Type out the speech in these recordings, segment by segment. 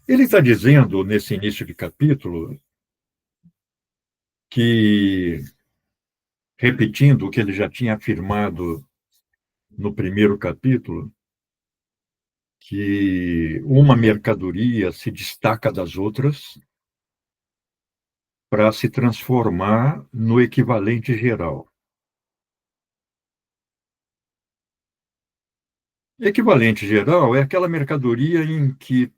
Ele está dizendo, nesse início de capítulo, que, repetindo o que ele já tinha afirmado no primeiro capítulo, que uma mercadoria se destaca das outras para se transformar no equivalente geral. Equivalente geral é aquela mercadoria em que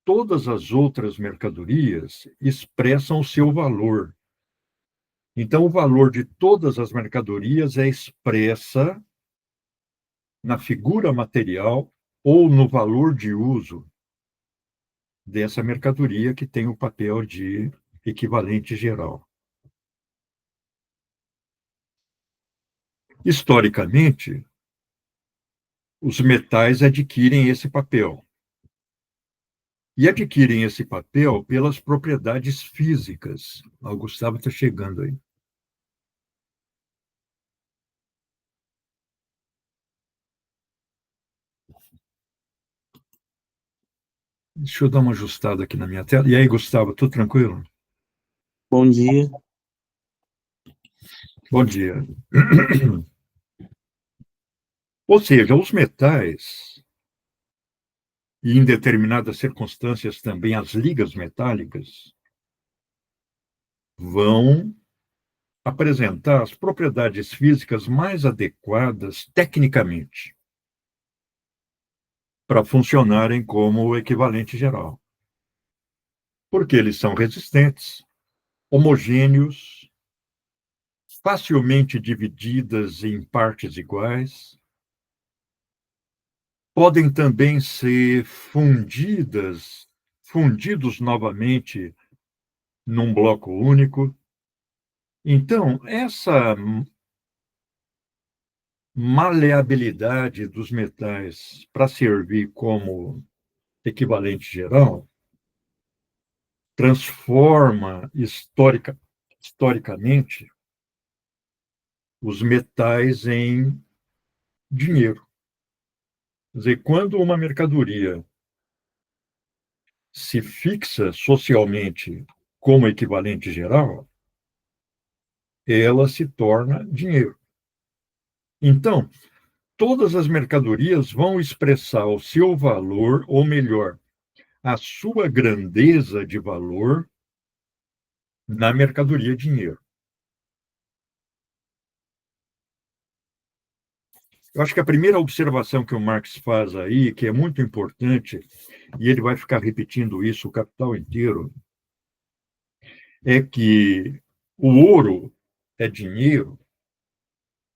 todas as outras mercadorias expressam o seu valor. Então, o valor de todas as mercadorias é expressa na figura material ou no valor de uso dessa mercadoria que tem o papel de equivalente geral. Historicamente, os metais adquirem esse papel. E adquirem esse papel pelas propriedades físicas. O Gustavo está chegando aí. Deixa eu dar uma ajustada aqui na minha tela. E aí, Gustavo, tudo tranquilo? Bom dia. Bom dia. Ou seja, os metais, e em determinadas circunstâncias também as ligas metálicas, vão apresentar as propriedades físicas mais adequadas tecnicamente para funcionarem como o equivalente geral. Porque eles são resistentes, homogêneos, facilmente divididas em partes iguais, podem também ser fundidos novamente num bloco único. Então, essa maleabilidade dos metais para servir como equivalente geral transforma historicamente os metais em dinheiro. Quer dizer, quando uma mercadoria se fixa socialmente como equivalente geral, ela se torna dinheiro. Então, todas as mercadorias vão expressar o seu valor, ou melhor, a sua grandeza de valor na mercadoria dinheiro. Eu acho que a primeira observação que o Marx faz aí, que é muito importante, e ele vai ficar repetindo isso o capital inteiro, é que o ouro é dinheiro,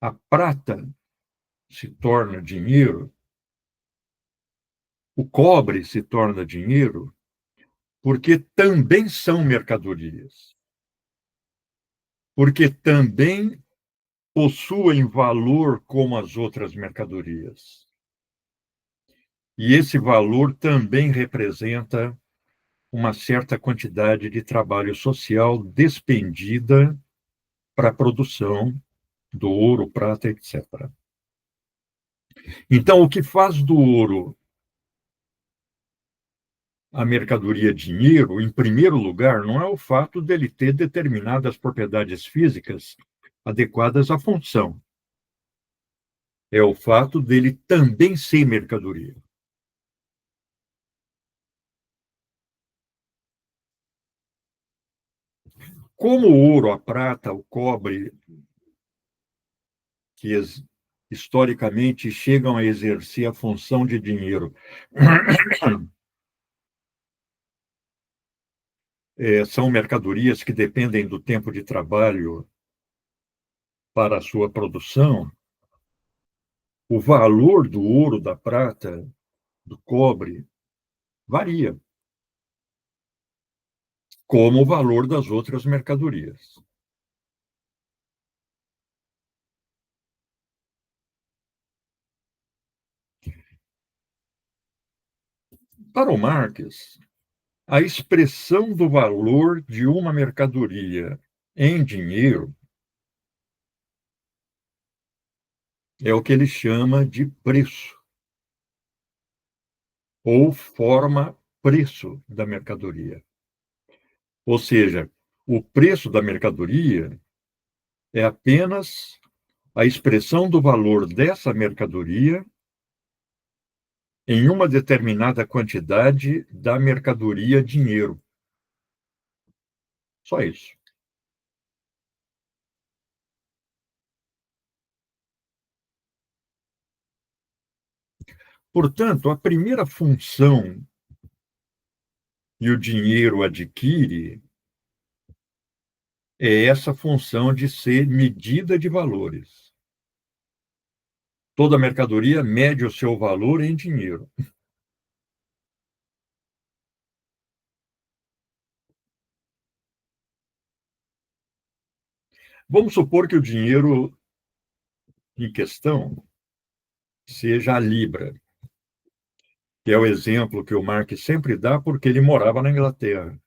a prata se torna dinheiro, o cobre se torna dinheiro, porque também são mercadorias, porque também possuem valor como as outras mercadorias. E esse valor também representa uma certa quantidade de trabalho social despendida para a produção do ouro, prata, etc. Então, o que faz do ouro a mercadoria dinheiro, em primeiro lugar, não é o fato dele ter determinadas propriedades físicas adequadas à função. É o fato dele também ser mercadoria. Como o ouro, a prata, o cobre, que historicamente chegam a exercer a função de dinheiro, são mercadorias que dependem do tempo de trabalho para a sua produção, o valor do ouro, da prata, do cobre varia, como o valor das outras mercadorias. Para o Marx, a expressão do valor de uma mercadoria em dinheiro é o que ele chama de preço, ou forma preço da mercadoria. Ou seja, o preço da mercadoria é apenas a expressão do valor dessa mercadoria em uma determinada quantidade da mercadoria dinheiro. Só isso. Portanto, a primeira função que o dinheiro adquire é essa função de ser medida de valores. Toda mercadoria mede o seu valor em dinheiro. Vamos supor que o dinheiro em questão seja a libra, que é o exemplo que o Marx sempre dá porque ele morava na Inglaterra.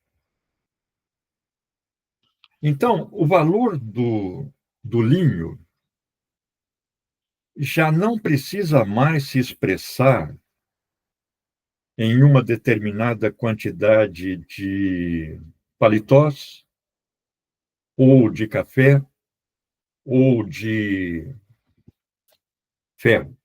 Então, o valor do linho já não precisa mais se expressar em uma determinada quantidade de paletós, ou de café, ou de ferro.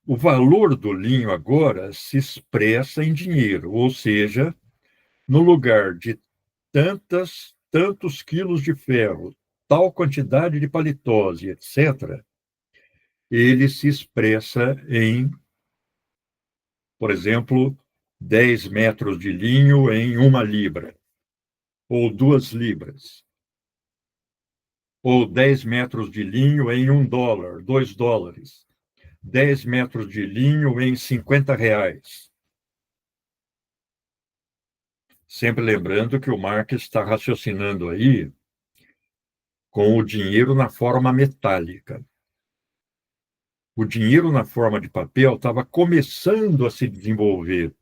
O valor do linho agora se expressa em dinheiro, ou seja, no lugar de tantos quilos de ferro, tal quantidade de paletós, etc., ele se expressa em, por exemplo, 10 metros de linho em 1 libra, ou 2 libras, ou 10 metros de linho em $1, $2, 10 metros de linho em R$ 50. Sempre lembrando que o Marx está raciocinando aí com o dinheiro na forma metálica. O dinheiro na forma de papel estava começando a se desenvolver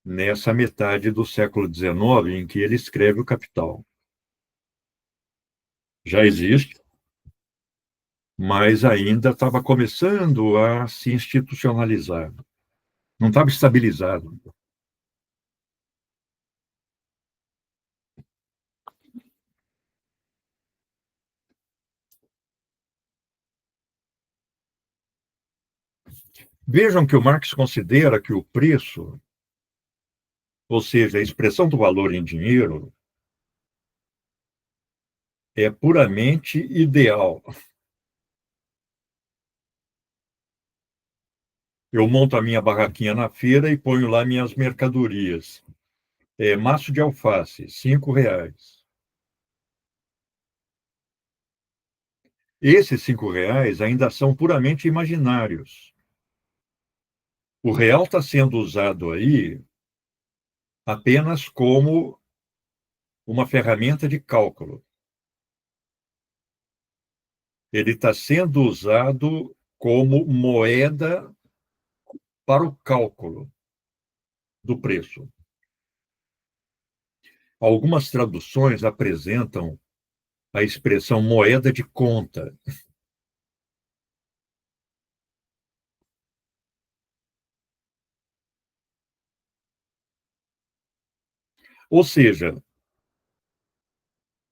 nessa metade do século XIX, em que ele escreve o Capital. Já existe, mas ainda estava começando a se institucionalizar. Não estava estabilizado. Vejam que o Marx considera que o preço, ou seja, a expressão do valor em dinheiro, é puramente ideal. Eu monto a minha barraquinha na feira e ponho lá minhas mercadorias. Maço de alface, R$ 5. Esses R$ 5 ainda são puramente imaginários. O real está sendo usado aí apenas como uma ferramenta de cálculo. Ele está sendo usado como moeda para o cálculo do preço. Algumas traduções apresentam a expressão moeda de conta. Ou seja,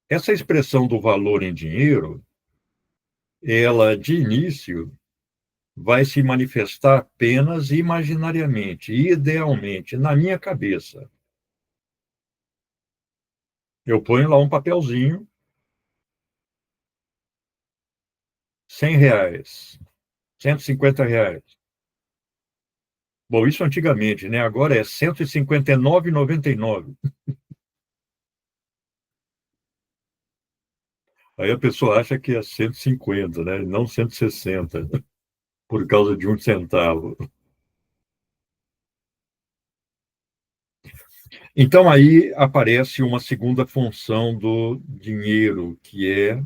essa expressão do valor em dinheiro, ela, de início, vai se manifestar apenas imaginariamente, idealmente, na minha cabeça. Eu ponho lá um papelzinho, R$ 100, R$ 150. Bom, isso antigamente, né? Agora é R$ 159,99. Aí a pessoa acha que é 150, né? Não 160, por causa de 1 centavo. Então, aí aparece uma segunda função do dinheiro, que é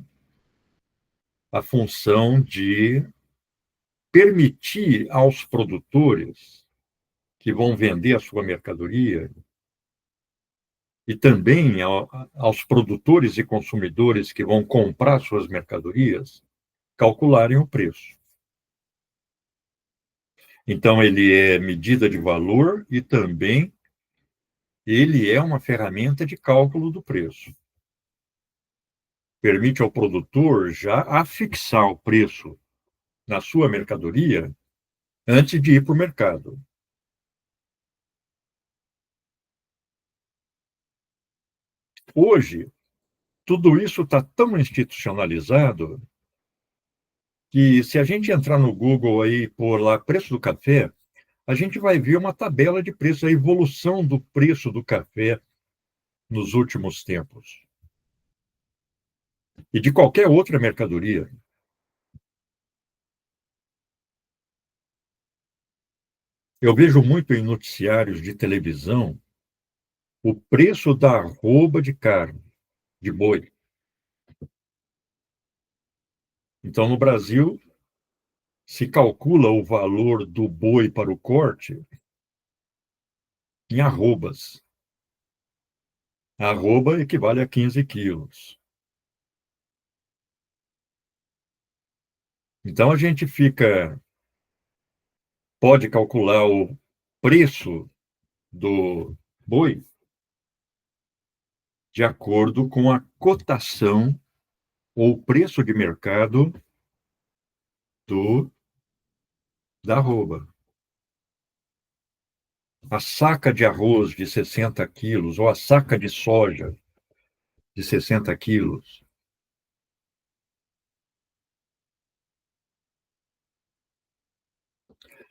a função de permitir aos produtores que vão vender a sua mercadoria e também aos produtores e consumidores que vão comprar suas mercadorias calcularem o preço. Então, ele é medida de valor e também ele é uma ferramenta de cálculo do preço. Permite ao produtor já afixar o preço na sua mercadoria antes de ir para o mercado. Hoje, tudo isso está tão institucionalizado que, se a gente entrar no Google aí e pôr lá preço do café, a gente vai ver uma tabela de preço, a evolução do preço do café nos últimos tempos. E de qualquer outra mercadoria. Eu vejo muito em noticiários de televisão o preço da arroba de carne, de boi. Então, no Brasil, se calcula o valor do boi para o corte em arrobas. A arroba equivale a 15 quilos. Então, a gente pode calcular o preço do boi de acordo com a cotação ou preço de mercado da arroba. A saca de arroz de 60 quilos ou a saca de soja de 60 quilos.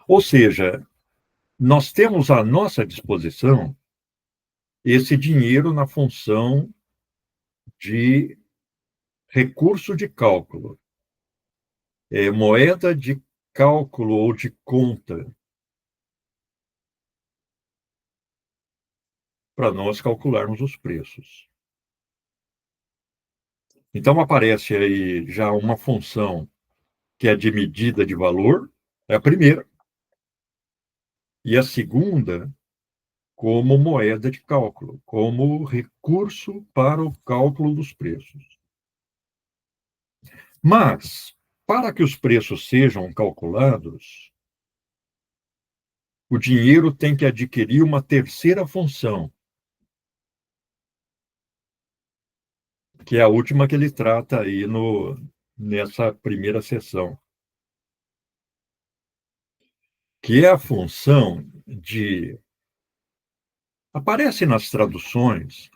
Ou seja, nós temos à nossa disposição esse dinheiro na função de recurso de cálculo, moeda de cálculo ou de conta, para nós calcularmos os preços. Então, aparece aí já uma função que é de medida de valor, é a primeira, e a segunda como moeda de cálculo, como recurso para o cálculo dos preços. Mas, para que os preços sejam calculados, o dinheiro tem que adquirir uma terceira função, que é a última que ele trata aí nessa primeira sessão, que é a função de... Aparece nas traduções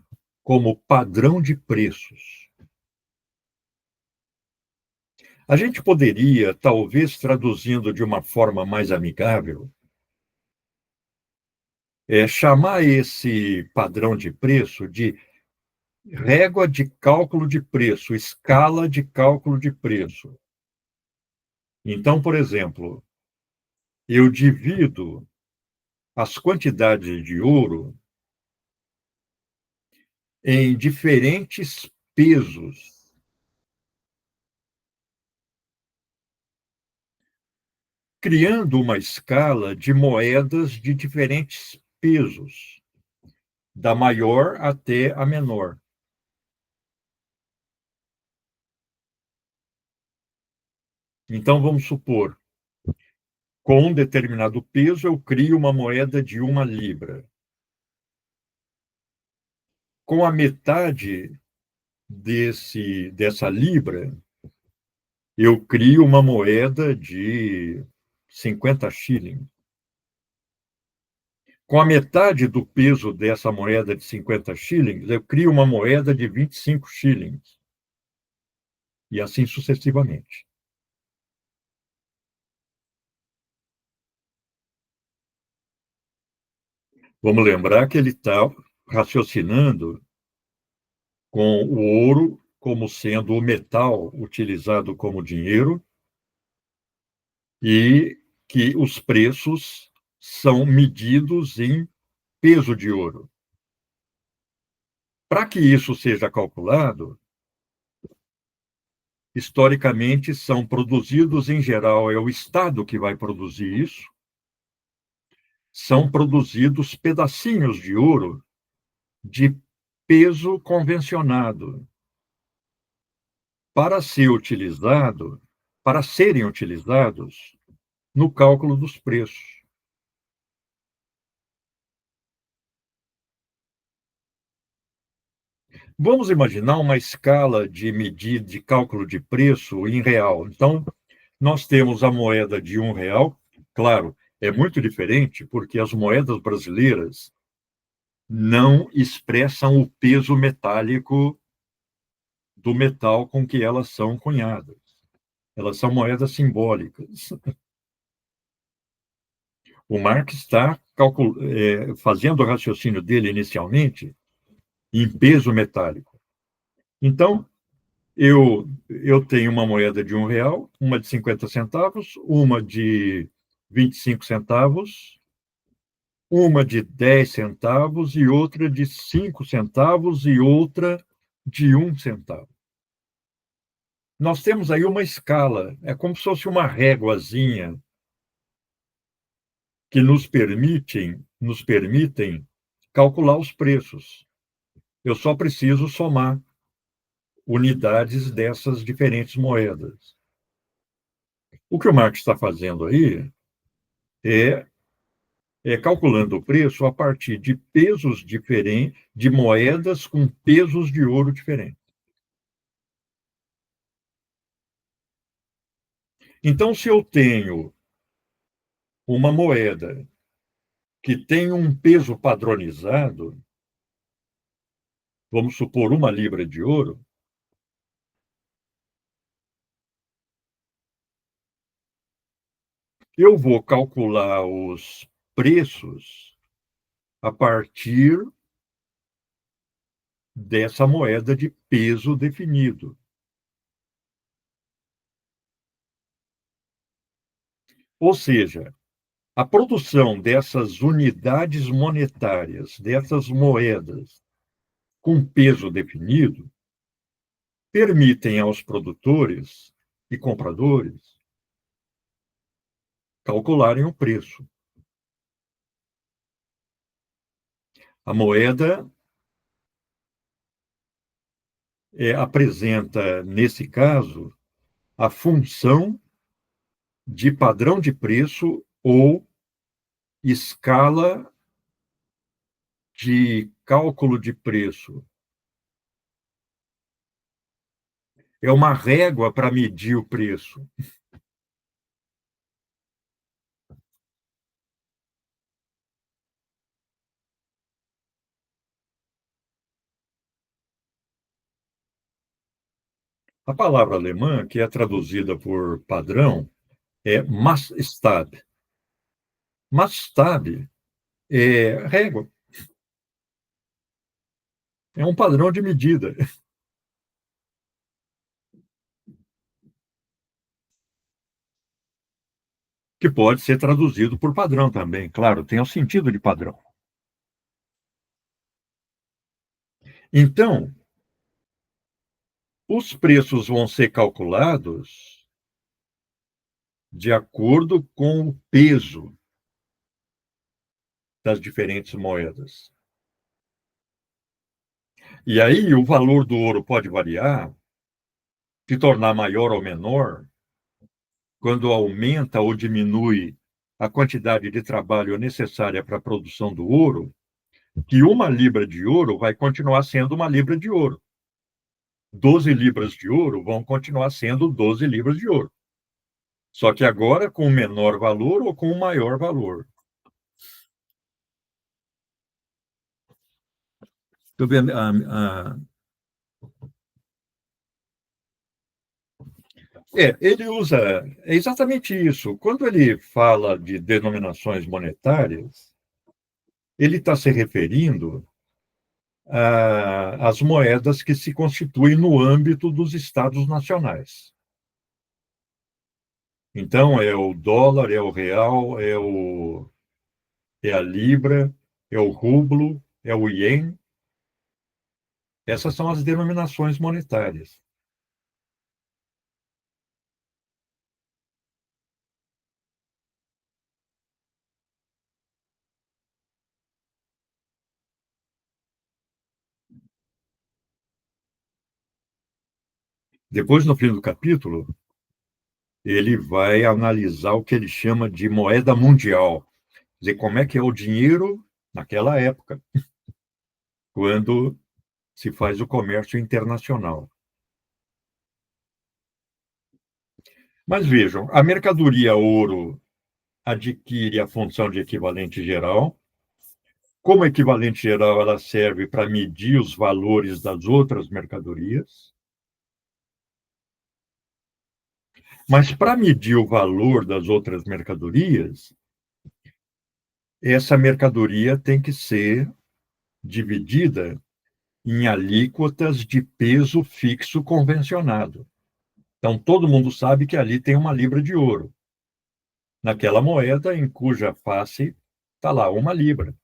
como padrão de preços. A gente poderia, talvez traduzindo de uma forma mais amigável, chamar esse padrão de preço de régua de cálculo de preço, escala de cálculo de preço. Então, por exemplo, eu divido as quantidades de ouro em diferentes pesos. Criando uma escala de moedas de diferentes pesos, da maior até a menor. Então, vamos supor, com um determinado peso, eu crio uma moeda de 1 libra. Com a metade dessa libra, eu crio uma moeda de 50 shillings. Com a metade do peso dessa moeda de 50 shillings, eu crio uma moeda de 25 shillings. E assim sucessivamente. Vamos lembrar que ele está raciocinando com o ouro como sendo o metal utilizado como dinheiro e que os preços são medidos em peso de ouro. Para que isso seja calculado, historicamente são produzidos, em geral, é o Estado que vai produzir isso, são produzidos pedacinhos de ouro de peso convencionado para serem utilizados no cálculo dos preços. Vamos imaginar uma escala de medida de cálculo de preço em real. Então, nós temos a moeda de R$ 1. Claro, é muito diferente porque as moedas brasileiras não expressam o peso metálico do metal com que elas são cunhadas. Elas são moedas simbólicas. O Marx está fazendo o raciocínio dele inicialmente em peso metálico. Então, eu tenho uma moeda de R$ 1, uma de 50 centavos, uma de 25 centavos, uma de 10 centavos e outra de 5 centavos e outra de 1 centavo. Nós temos aí uma escala, é como se fosse uma réguazinha que nos permitem calcular os preços. Eu só preciso somar unidades dessas diferentes moedas. O que o Marx está fazendo aí é, calculando o preço a partir de pesos diferentes, de moedas com pesos de ouro diferentes. Então, se eu tenho uma moeda que tem um peso padronizado, vamos supor 1 libra de ouro, eu vou calcular os preços a partir dessa moeda de peso definido. Ou seja, a produção dessas unidades monetárias, dessas moedas com peso definido, permitem aos produtores e compradores calcularem o preço. A moeda apresenta, nesse caso, a função de padrão de preço ou escala de cálculo de preço. É uma régua para medir o preço. A palavra alemã, que é traduzida por padrão, é Maßstab. Maßstab é régua, é um padrão de medida, que pode ser traduzido por padrão também. Claro, tem o sentido de padrão. Então, os preços vão ser calculados de acordo com o peso das diferentes moedas. E aí o valor do ouro pode variar, se tornar maior ou menor, quando aumenta ou diminui a quantidade de trabalho necessária para a produção do ouro, que 1 libra de ouro vai continuar sendo 1 libra de ouro. 12 libras de ouro vão continuar sendo 12 libras de ouro. Só que agora com menor valor ou com maior valor. Deixa eu ver, ele usa exatamente isso. Quando ele fala de denominações monetárias, ele está se referindo às moedas que se constituem no âmbito dos estados nacionais. Então, é o dólar, é o real, é a libra, é o rublo, é o ien. Essas são as denominações monetárias. Depois, no fim do capítulo, ele vai analisar o que ele chama de moeda mundial, quer dizer, como é que é o dinheiro naquela época, quando se faz o comércio internacional. Mas vejam, a mercadoria ouro adquire a função de equivalente geral. Como equivalente geral, ela serve para medir os valores das outras mercadorias. Mas para medir o valor das outras mercadorias, essa mercadoria tem que ser dividida em alíquotas de peso fixo convencionado. Então, todo mundo sabe que ali tem uma libra de ouro, naquela moeda em cuja face está lá uma libra.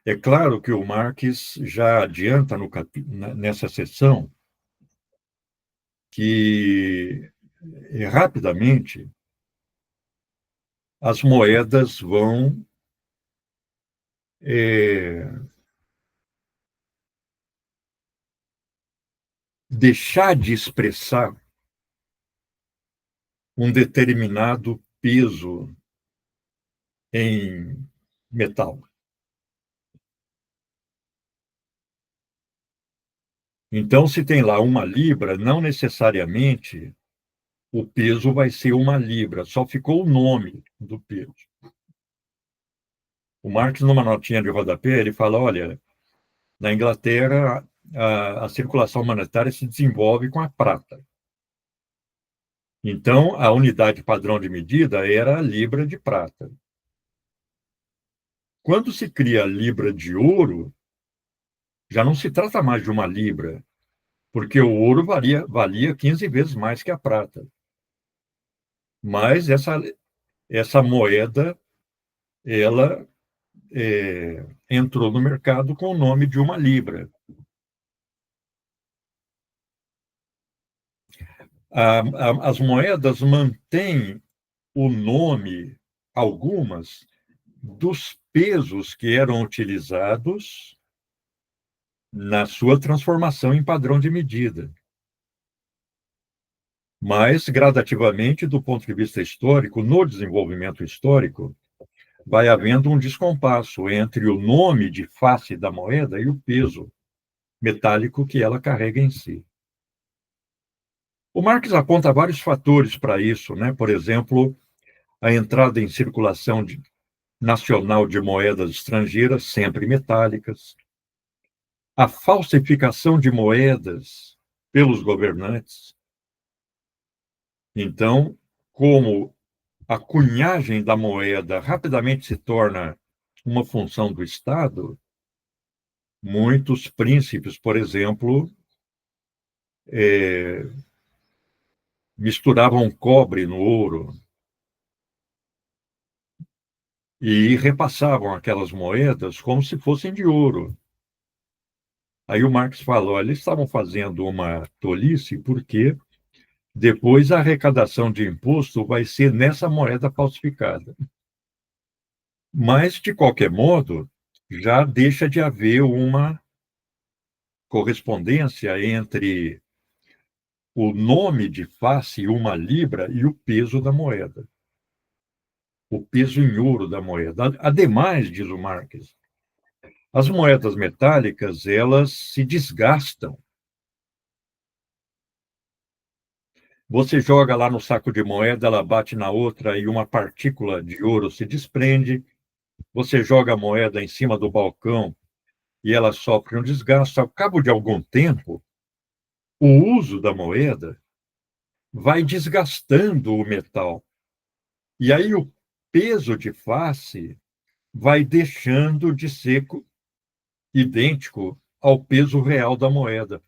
É claro que o Marx já adianta nessa seção que rapidamente as moedas vão deixar de expressar um determinado peso em metal. Então, se tem lá uma libra, não necessariamente o peso vai ser uma libra, só ficou o nome do peso. O Marx, numa notinha de rodapé, ele fala, olha, na Inglaterra, a circulação monetária se desenvolve com a prata. Então, a unidade padrão de medida era a libra de prata. Quando se cria a libra de ouro, já não se trata mais de uma libra, porque o ouro valia 15 vezes mais que a prata. Mas essa moeda, ela entrou no mercado com o nome de uma libra. As moedas mantêm o nome, algumas, dos pesos que eram utilizados na sua transformação em padrão de medida. Mas, gradativamente, do ponto de vista histórico, no desenvolvimento histórico, vai havendo um descompasso entre o nome de face da moeda e o peso metálico que ela carrega em si. O Marx aponta vários fatores para isso, né? Por exemplo, a entrada em circulação nacional de moedas estrangeiras, sempre metálicas, a falsificação de moedas pelos governantes. Então, como a cunhagem da moeda rapidamente se torna uma função do Estado, muitos príncipes, por exemplo, misturavam cobre no ouro e repassavam aquelas moedas como se fossem de ouro. Aí o Marx falou, olha, eles estavam fazendo uma tolice porque depois a arrecadação de imposto vai ser nessa moeda falsificada. Mas, de qualquer modo, já deixa de haver uma correspondência entre o nome de face, uma libra, e o peso da moeda. O peso em ouro da moeda. Ademais, diz o Marx, as moedas metálicas, elas se desgastam. Você joga lá no saco de moeda, ela bate na outra e uma partícula de ouro se desprende. Você joga a moeda em cima do balcão e ela sofre um desgaste. Ao cabo de algum tempo, o uso da moeda vai desgastando o metal. E aí o peso de face vai deixando de ser idêntico ao peso real da moeda.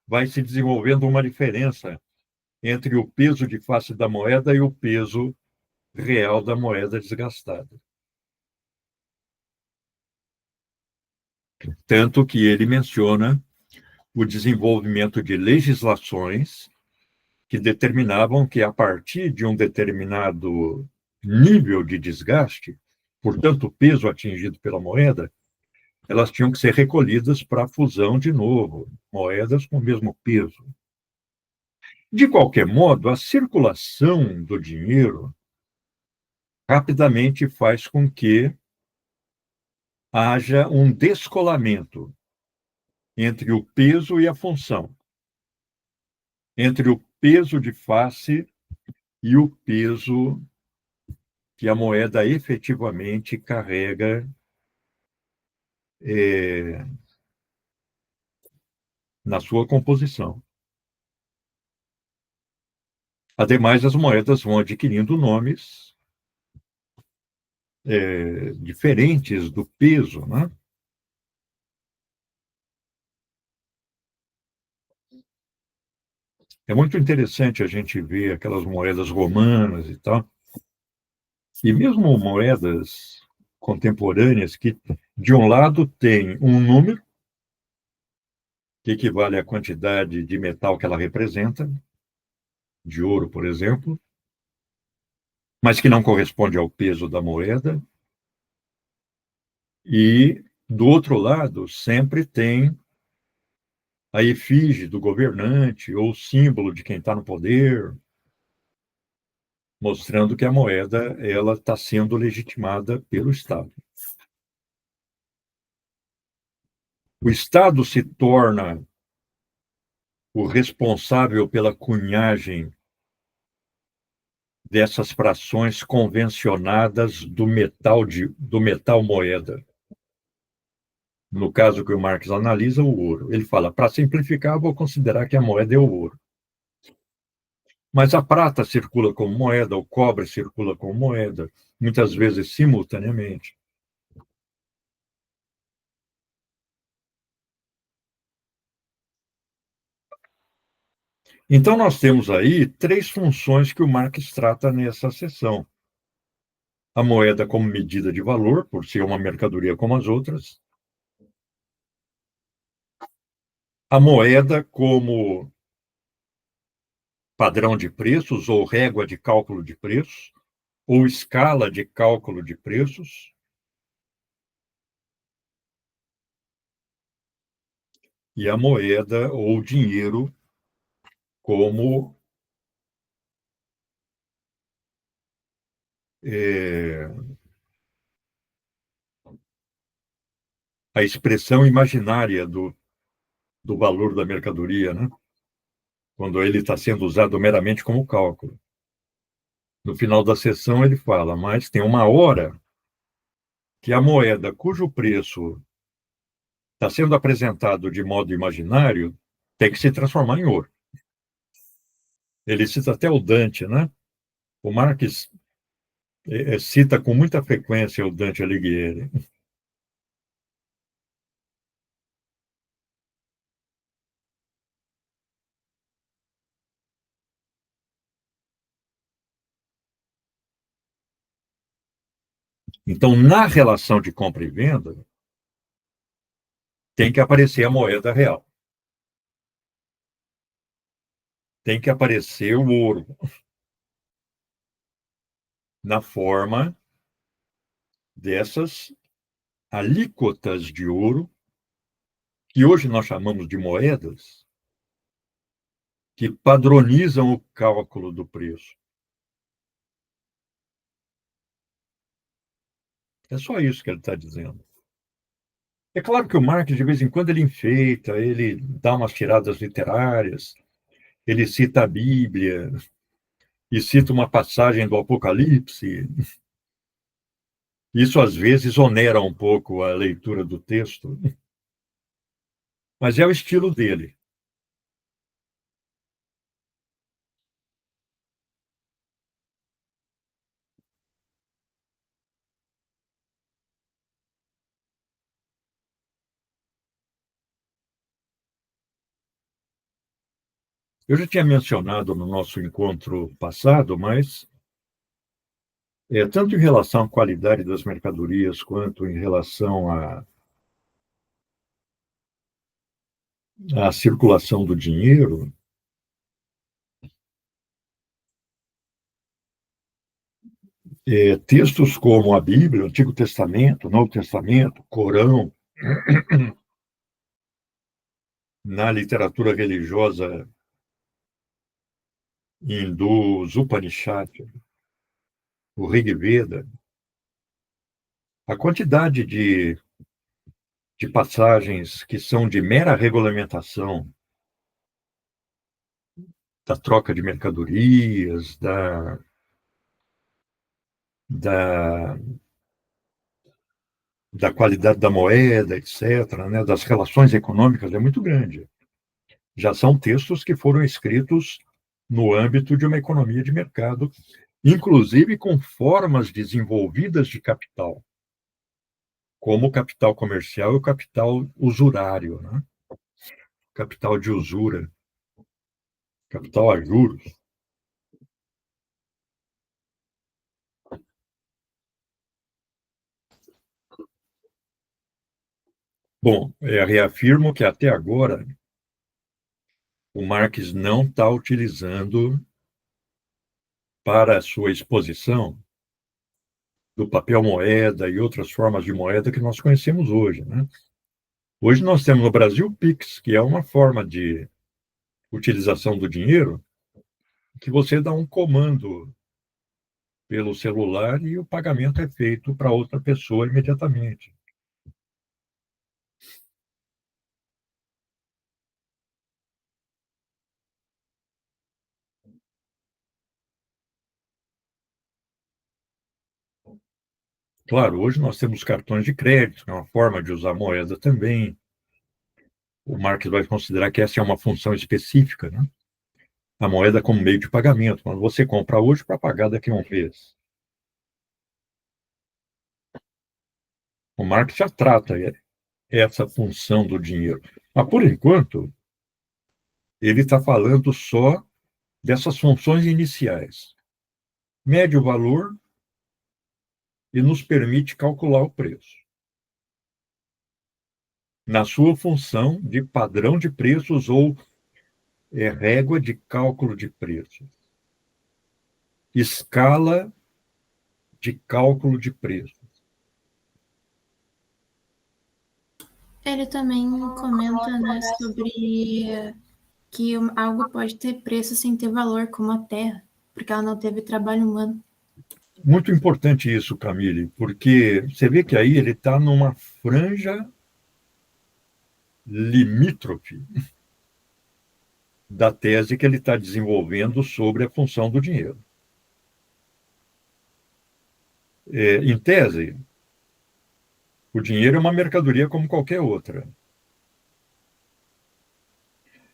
Vai se desenvolvendo uma diferença entre o peso de face da moeda e o peso real da moeda desgastada. Tanto que ele menciona o desenvolvimento de legislações que determinavam que, a partir de um determinado nível de desgaste, portanto, o peso atingido pela moeda, elas tinham que ser recolhidas para a fusão de novo, moedas com o mesmo peso. De qualquer modo, a circulação do dinheiro rapidamente faz com que haja um descolamento entre o peso e a função, entre o peso de face e o peso que a moeda efetivamente carrega na sua composição. Ademais, as moedas vão adquirindo nomes diferentes do peso, né? É muito interessante a gente ver aquelas moedas romanas e tal, e mesmo moedas contemporâneas que, de um lado, tem um número que equivale à quantidade de metal que ela representa, de ouro, por exemplo, mas que não corresponde ao peso da moeda, e, do outro lado, sempre tem a efígie do governante ou o símbolo de quem está no poder, mostrando que a moeda ela está sendo legitimada pelo Estado. O Estado se torna o responsável pela cunhagem dessas frações convencionadas do metal moeda. No caso que o Marx analisa, o ouro. Ele fala, para simplificar, vou considerar que a moeda é o ouro. Mas a prata circula como moeda, o cobre circula como moeda, muitas vezes simultaneamente. Então, nós temos aí três funções que o Marx trata nessa seção. A moeda como medida de valor, por ser uma mercadoria como as outras. A moeda como padrão de preços, ou régua de cálculo de preços, ou escala de cálculo de preços. E a moeda ou dinheiro como a expressão imaginária do valor da mercadoria, né? Quando ele está sendo usado meramente como cálculo. No final da sessão, ele fala, mas tem uma hora que a moeda cujo preço está sendo apresentado de modo imaginário tem que se transformar em ouro. Ele cita até o Dante, né? O Marx cita com muita frequência o Dante Alighieri. Então, na relação de compra e venda, tem que aparecer a moeda real. Tem que aparecer o ouro na forma dessas alíquotas de ouro, que hoje nós chamamos de moedas, que padronizam o cálculo do preço. É só isso que ele está dizendo. É claro que o Marx, de vez em quando, ele enfeita, ele dá umas tiradas literárias, ele cita a Bíblia e cita uma passagem do Apocalipse. Isso, às vezes, onera um pouco a leitura do texto, mas é o estilo dele. Eu já tinha mencionado no nosso encontro passado, mas tanto em relação à qualidade das mercadorias quanto em relação à circulação do dinheiro, textos como a Bíblia, o Antigo Testamento, o Novo Testamento, Corão, Na literatura religiosa hindu, os Upanishad, o Rig Veda, a quantidade de passagens que são de mera regulamentação da troca de mercadorias, da, da qualidade da moeda, etc., né, das relações econômicas, é muito grande. Já são textos que foram escritos no âmbito de uma economia de mercado, inclusive com formas desenvolvidas de capital, como o capital comercial e o capital usurário, né? Capital de usura, capital a juros. Bom, reafirmo que até agora o Marx não está utilizando para a sua exposição do papel moeda e outras formas de moeda que nós conhecemos hoje, né? Hoje nós temos no Brasil o Pix, que é uma forma de utilização do dinheiro que você dá um comando pelo celular e o pagamento é feito para outra pessoa imediatamente. Claro, hoje nós temos cartões de crédito, que é uma forma de usar moeda também. O Marx vai considerar que essa é uma função específica, né? A moeda como meio de pagamento. Quando você compra hoje para pagar daqui a um mês. O Marx já trata essa função do dinheiro. Mas, por enquanto, ele está falando só dessas funções iniciais. Mede o valor e nos permite calcular o preço. Na sua função de padrão de preços ou régua de cálculo de preços. Escala de cálculo de preços. Ele também comenta, né, sobre que algo pode ter preço sem ter valor, como a terra, porque ela não teve trabalho humano. Muito importante isso, Camille, porque você vê que aí ele está numa franja limítrofe da tese que ele está desenvolvendo sobre a função do dinheiro. Em tese, o dinheiro é uma mercadoria como qualquer outra.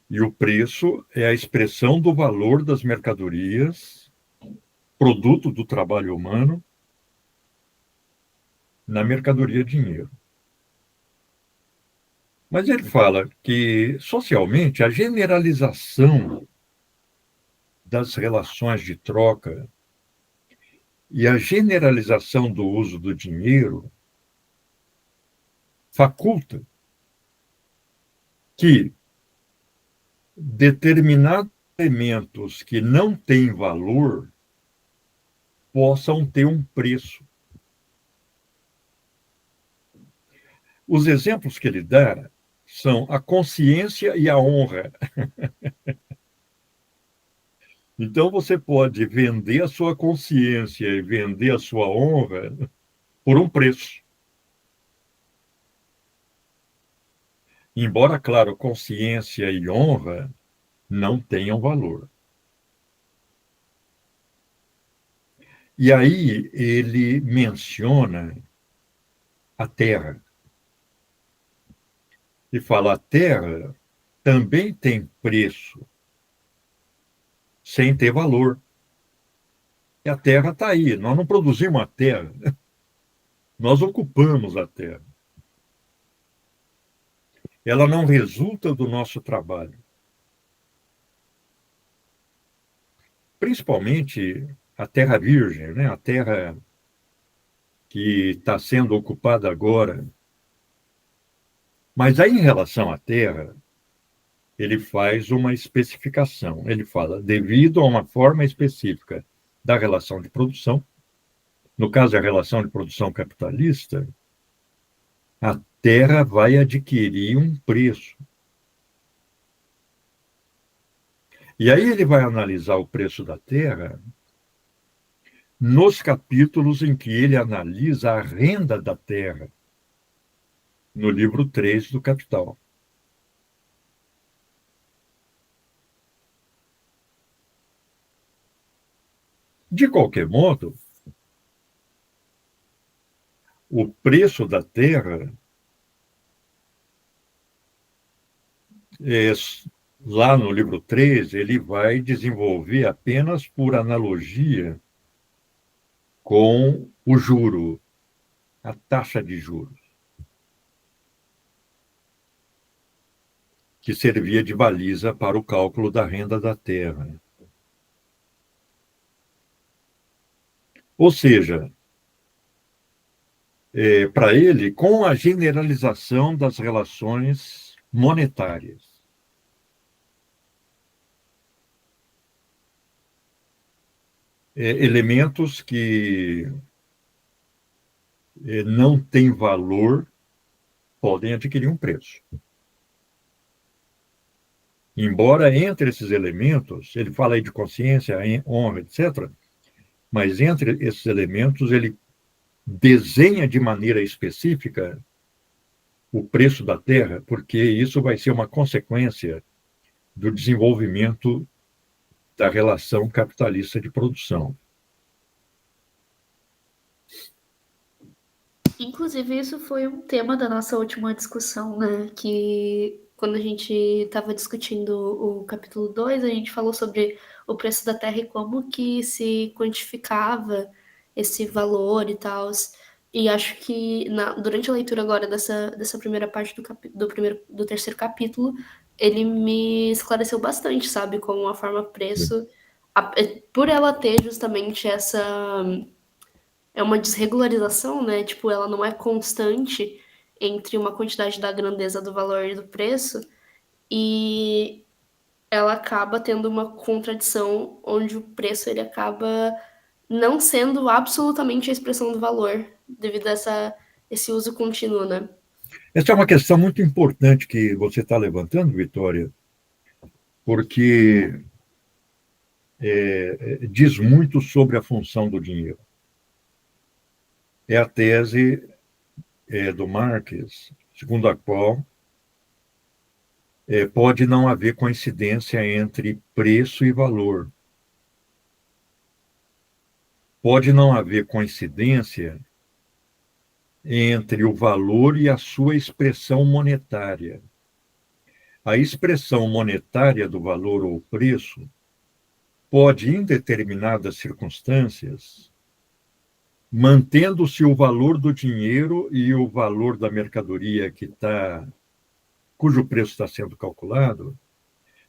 E o preço é a expressão do valor das mercadorias, produto do trabalho humano, na mercadoria dinheiro. Mas ele fala que, socialmente, a generalização das relações de troca e a generalização do uso do dinheiro faculta que determinados elementos que não têm valor possam ter um preço. Os exemplos que ele dá são a consciência e a honra. Então, você pode vender a sua consciência e vender a sua honra por um preço. Embora, claro, consciência e honra não tenham valor. E aí ele menciona a terra. E fala, a terra também tem preço, sem ter valor. E a terra está aí. Nós não produzimos a terra. Nós ocupamos a terra. Ela não resulta do nosso trabalho. Principalmente a terra virgem, né? A terra que está sendo ocupada agora. Mas aí, em relação à terra, ele faz uma especificação. Ele fala, devido a uma forma específica da relação de produção, no caso, a relação de produção capitalista, a terra vai adquirir um preço. E aí ele vai analisar o preço da terra nos capítulos em que ele analisa a renda da terra, no livro 3 do Capital. De qualquer modo, o preço da terra lá no livro 3, ele vai desenvolver apenas por analogia com o juro, a taxa de juros, que servia de baliza para o cálculo da renda da terra. Ou seja, para ele, com a generalização das relações monetárias. Elementos que não têm valor podem adquirir um preço. Embora entre esses elementos, ele fala aí de consciência, honra, etc., mas entre esses elementos ele desenha de maneira específica o preço da terra, porque isso vai ser uma consequência do desenvolvimento da relação capitalista de produção. Inclusive, isso foi um tema da nossa última discussão, né? Que quando a gente estava discutindo o capítulo 2, a gente falou sobre o preço da terra e como que se quantificava esse valor e tal. E acho que durante a leitura agora dessa primeira parte do terceiro capítulo, ele me esclareceu bastante, sabe? Como a forma preço, por ela ter justamente é uma desregularização, né? Tipo, ela não é constante entre uma quantidade da grandeza do valor e do preço, e ela acaba tendo uma contradição onde o preço ele acaba não sendo absolutamente a expressão do valor, devido a esse uso contínuo, né? Essa é uma questão muito importante que você está levantando, Vitória, porque diz muito sobre a função do dinheiro. É a tese do Marx, segundo a qual pode não haver coincidência entre preço e valor. Pode não haver coincidência entre o valor e a sua expressão monetária. A expressão monetária do valor ou preço pode, em determinadas circunstâncias, mantendo-se o valor do dinheiro e o valor da mercadoria cujo preço está sendo calculado,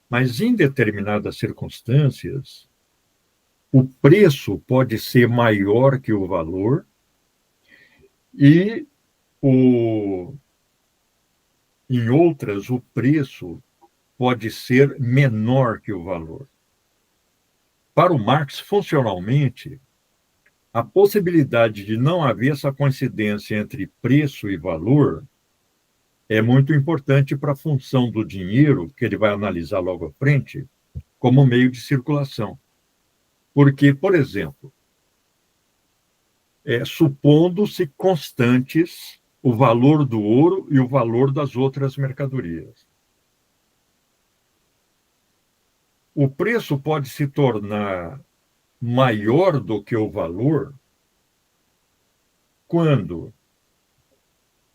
mas em determinadas circunstâncias, o preço pode ser maior que o valor e, em outras, o preço pode ser menor que o valor. Para o Marx, funcionalmente, a possibilidade de não haver essa coincidência entre preço e valor é muito importante para a função do dinheiro, que ele vai analisar logo à frente, como meio de circulação. Porque, por exemplo, supondo-se constantes o valor do ouro e o valor das outras mercadorias. O preço pode se tornar maior do que o valor quando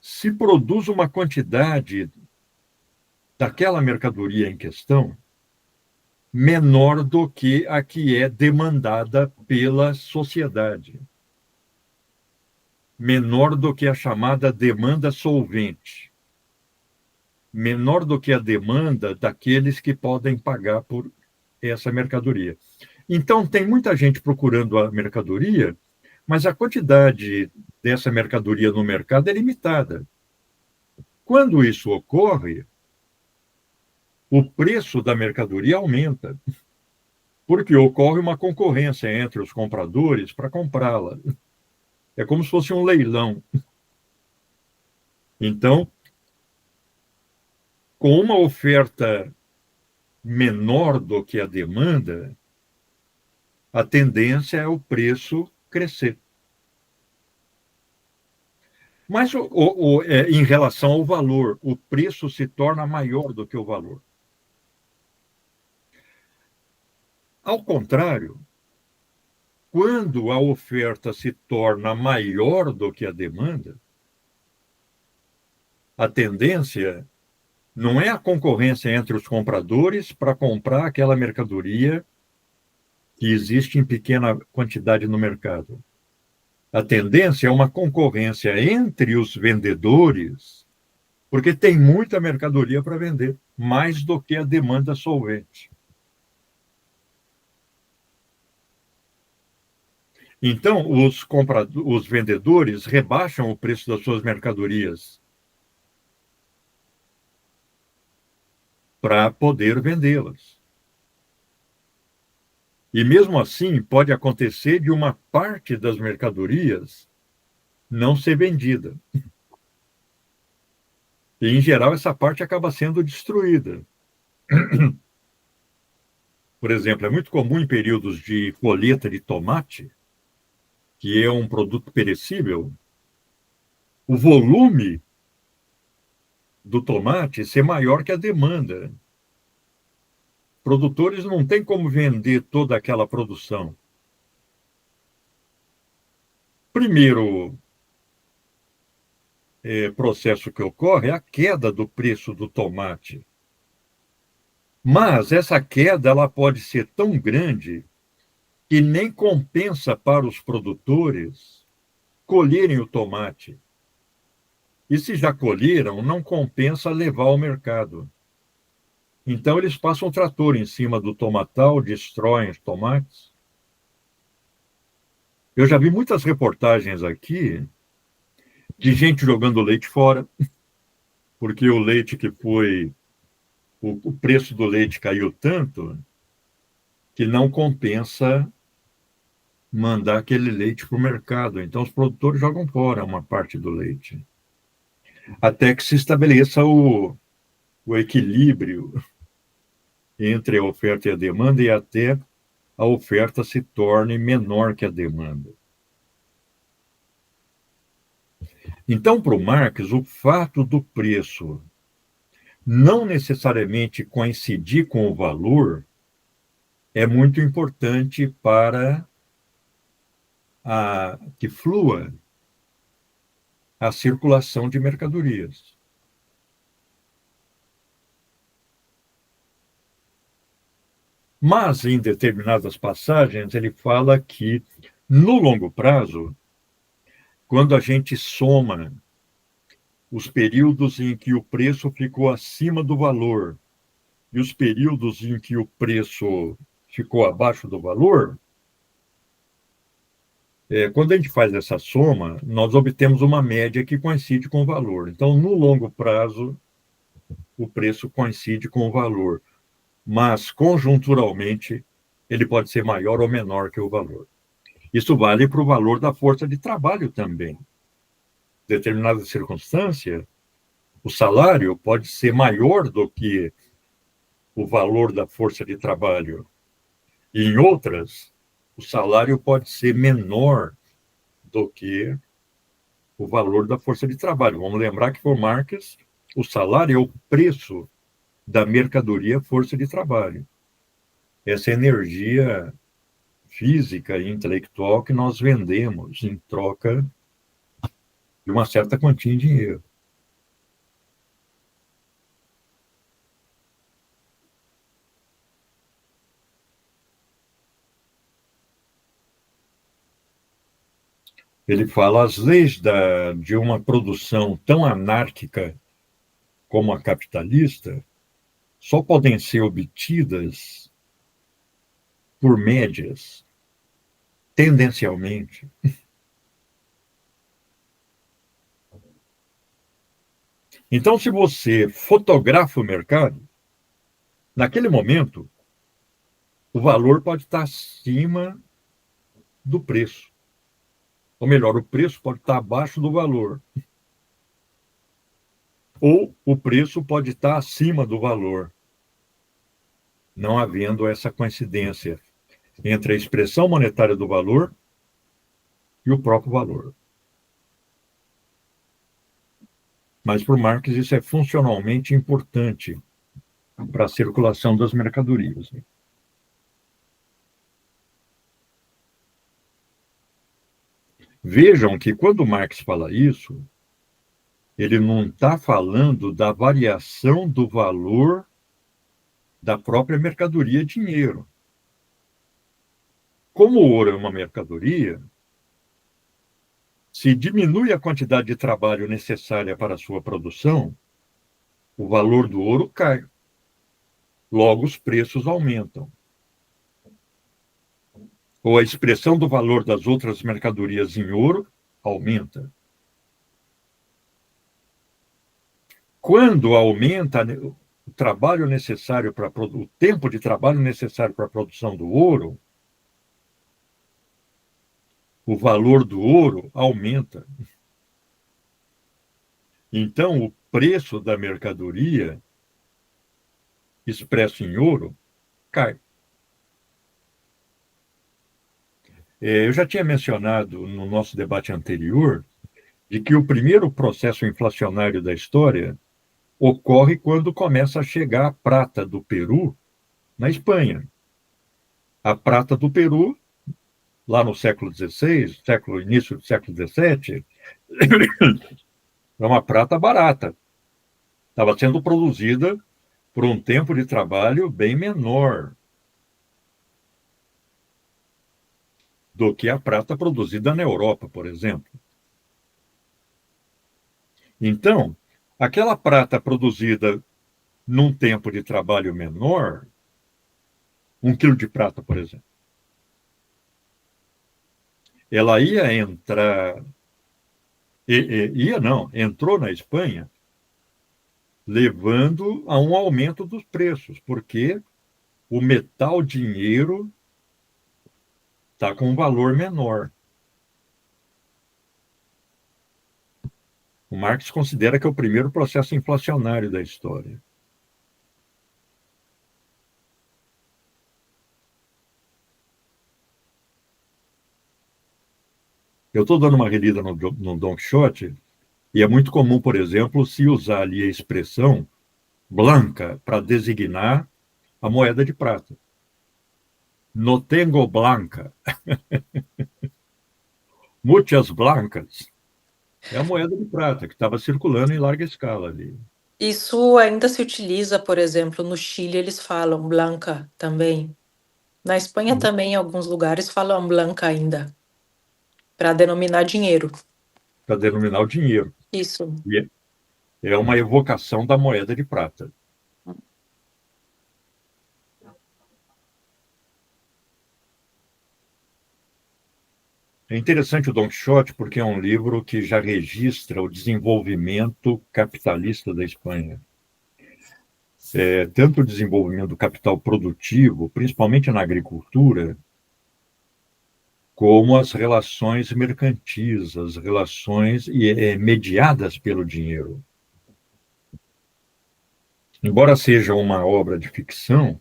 se produz uma quantidade daquela mercadoria em questão menor do que a que é demandada pela sociedade, menor do que a chamada demanda solvente, menor do que a demanda daqueles que podem pagar por essa mercadoria. Então, tem muita gente procurando a mercadoria, mas a quantidade dessa mercadoria no mercado é limitada. Quando isso ocorre, o preço da mercadoria aumenta, porque ocorre uma concorrência entre os compradores para comprá-la. É como se fosse um leilão. Então, com uma oferta menor do que a demanda, a tendência é o preço crescer. Mas em relação ao valor, o preço se torna maior do que o valor. Ao contrário, quando a oferta se torna maior do que a demanda, a tendência não é a concorrência entre os compradores para comprar aquela mercadoria que existe em pequena quantidade no mercado. A tendência é uma concorrência entre os vendedores, porque tem muita mercadoria para vender, mais do que a demanda solvente. Então, os vendedores rebaixam o preço das suas mercadorias para poder vendê-las. E mesmo assim, pode acontecer de uma parte das mercadorias não ser vendida. E, em geral, essa parte acaba sendo destruída. Por exemplo, é muito comum em períodos de colheita de tomate, que é um produto perecível, o volume do tomate ser maior que a demanda. Produtores não têm como vender toda aquela produção. Primeiro processo que ocorre é a queda do preço do tomate. Mas essa queda ela pode ser tão grande que nem compensa para os produtores colherem o tomate. E se já colheram, não compensa levar ao mercado. Então, eles passam o trator em cima do tomatal, destroem os tomates. Eu já vi muitas reportagens aqui de gente jogando leite fora, porque o leite que foi... O preço do leite caiu tanto que não compensa mandar aquele leite para o mercado. Então, os produtores jogam fora uma parte do leite. Até que se estabeleça o equilíbrio entre a oferta e a demanda e até a oferta se torne menor que a demanda. Então, para o Marx, o fato do preço não necessariamente coincidir com o valor é muito importante para que flua a circulação de mercadorias. Mas, em determinadas passagens, ele fala que, no longo prazo, quando a gente soma os períodos em que o preço ficou acima do valor e os períodos em que o preço ficou abaixo do valor, quando a gente faz essa soma, nós obtemos uma média que coincide com o valor. Então, no longo prazo, o preço coincide com o valor, mas, conjunturalmente, ele pode ser maior ou menor que o valor. Isso vale para o valor da força de trabalho também. Em determinada circunstância, o salário pode ser maior do que o valor da força de trabalho. E, em outras, o salário pode ser menor do que o valor da força de trabalho. Vamos lembrar que, por Marx, o salário é o preço da mercadoria força de trabalho. Essa energia física e intelectual que nós vendemos em troca de uma certa quantia em dinheiro. Ele fala as leis de uma produção tão anárquica como a capitalista só podem ser obtidas por médias, tendencialmente. Então, se você fotografa o mercado, naquele momento, o valor pode estar acima do preço. Ou melhor, o preço pode estar abaixo do valor. ou o preço pode estar acima do valor, não havendo essa coincidência entre a expressão monetária do valor e o próprio valor. Mas para o Marx isso é funcionalmente importante para a circulação das mercadorias. Vejam que quando Marx fala isso, ele não está falando da variação do valor da própria mercadoria dinheiro. Como o ouro é uma mercadoria, se diminui a quantidade de trabalho necessária para a sua produção, o valor do ouro cai. Logo, os preços aumentam. Ou a expressão do valor das outras mercadorias em ouro aumenta. Quando aumenta o trabalho necessário para o tempo de trabalho necessário para a produção do ouro, o valor do ouro aumenta. Então, o preço da mercadoria expresso em ouro cai. Eu já tinha mencionado no nosso debate anterior de que o primeiro processo inflacionário da história ocorre quando começa a chegar a prata do Peru na Espanha. A prata do Peru, lá no século XVI, início do século XVII, é uma prata barata. Estava sendo produzida por um tempo de trabalho bem menor do que a prata produzida na Europa, por exemplo. Então, aquela prata produzida num tempo de trabalho menor, 1 quilo de prata, por exemplo, ela ia entrar, entrou na Espanha, levando a um aumento dos preços, porque o metal dinheiro está com um valor menor. O Marx considera que é o primeiro processo inflacionário da história. Eu estou dando uma relida no Don Quixote, e é muito comum, por exemplo, se usar ali a expressão blanca para designar a moeda de prata. No tengo blanca. Muchas blancas. É a moeda de prata que estava circulando em larga escala ali. Isso ainda se utiliza, por exemplo, no Chile eles falam blanca também. Na Espanha também, em alguns lugares, falam blanca ainda, para denominar dinheiro. Para denominar o dinheiro. Isso. E é uma evocação da moeda de prata. É interessante o Don Quixote porque é um livro que já registra o desenvolvimento capitalista da Espanha. Tanto o desenvolvimento do capital produtivo, principalmente na agricultura, como as relações mercantis, as relações mediadas pelo dinheiro. Embora seja uma obra de ficção,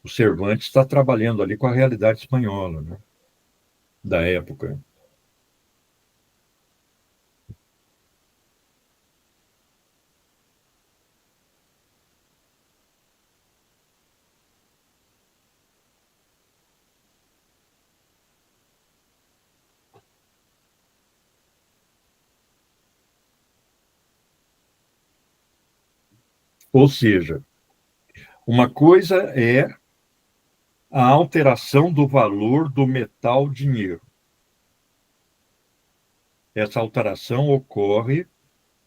o Cervantes está trabalhando ali com a realidade espanhola, né, da época. Ou seja, uma coisa é a alteração do valor do metal dinheiro. Essa alteração ocorre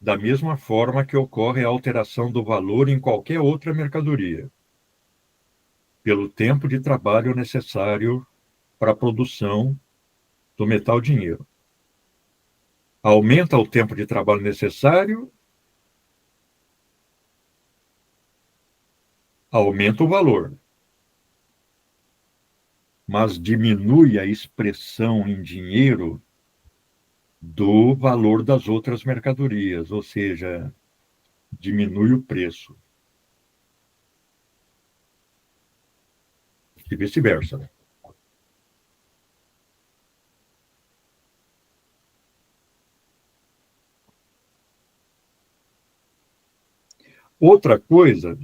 da mesma forma que ocorre a alteração do valor em qualquer outra mercadoria, pelo tempo de trabalho necessário para a produção do metal dinheiro. Aumenta o tempo de trabalho necessário, aumenta o valor, mas diminui a expressão em dinheiro do valor das outras mercadorias, ou seja, diminui o preço. E vice-versa, né? Outra coisa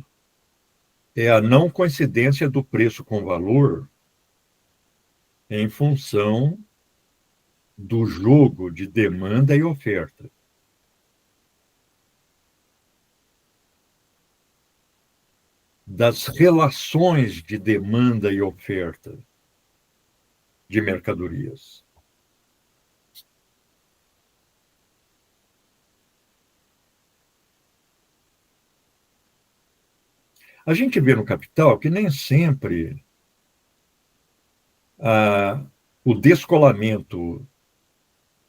é a não coincidência do preço com valor em função do jogo de demanda e oferta. Das relações de demanda e oferta de mercadorias. A gente vê no capital que nem sempre o descolamento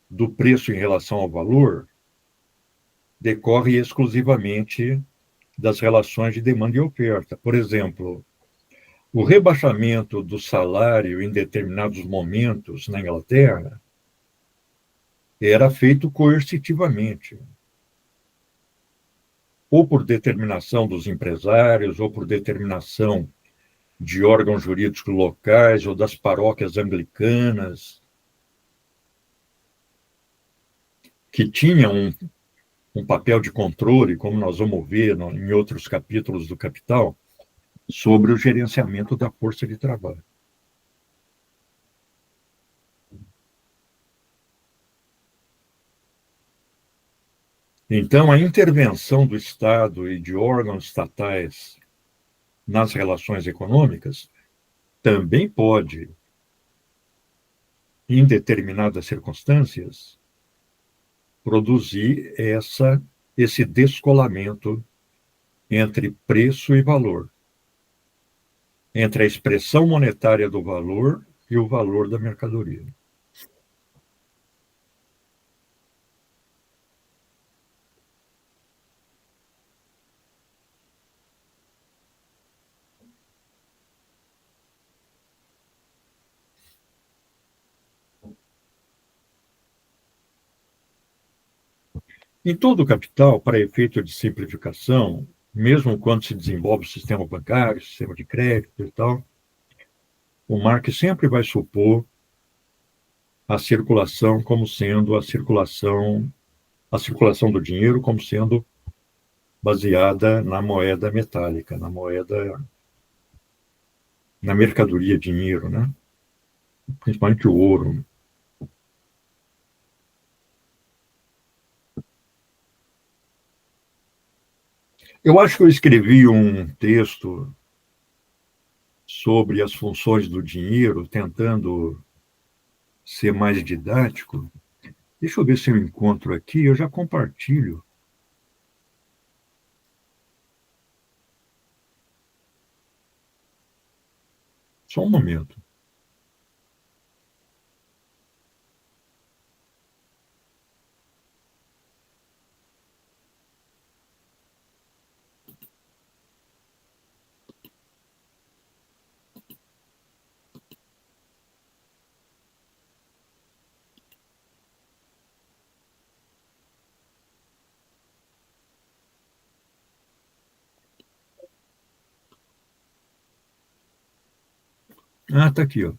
do preço em relação ao valor decorre exclusivamente das relações de demanda e oferta. Por exemplo, o rebaixamento do salário em determinados momentos na Inglaterra era feito coercitivamente, ou por determinação dos empresários, ou por determinação de órgãos jurídicos locais ou das paróquias anglicanas, que tinham um papel de controle, como nós vamos ver em outros capítulos do Capital, sobre o gerenciamento da força de trabalho. Então, a intervenção do Estado e de órgãos estatais nas relações econômicas também pode, em determinadas circunstâncias, produzir esse descolamento entre preço e valor, entre a expressão monetária do valor e o valor da mercadoria. Em todo o capital, para efeito de simplificação, mesmo quando se desenvolve o sistema bancário, o sistema de crédito e tal, o Marx sempre vai supor a circulação como sendo a circulação do dinheiro como sendo baseada na moeda metálica, na mercadoria dinheiro, né? Principalmente o ouro. Eu acho que eu escrevi um texto sobre as funções do dinheiro, tentando ser mais didático. Deixa eu ver se eu encontro aqui, eu já compartilho. Só um momento. Ah, está aqui, ó.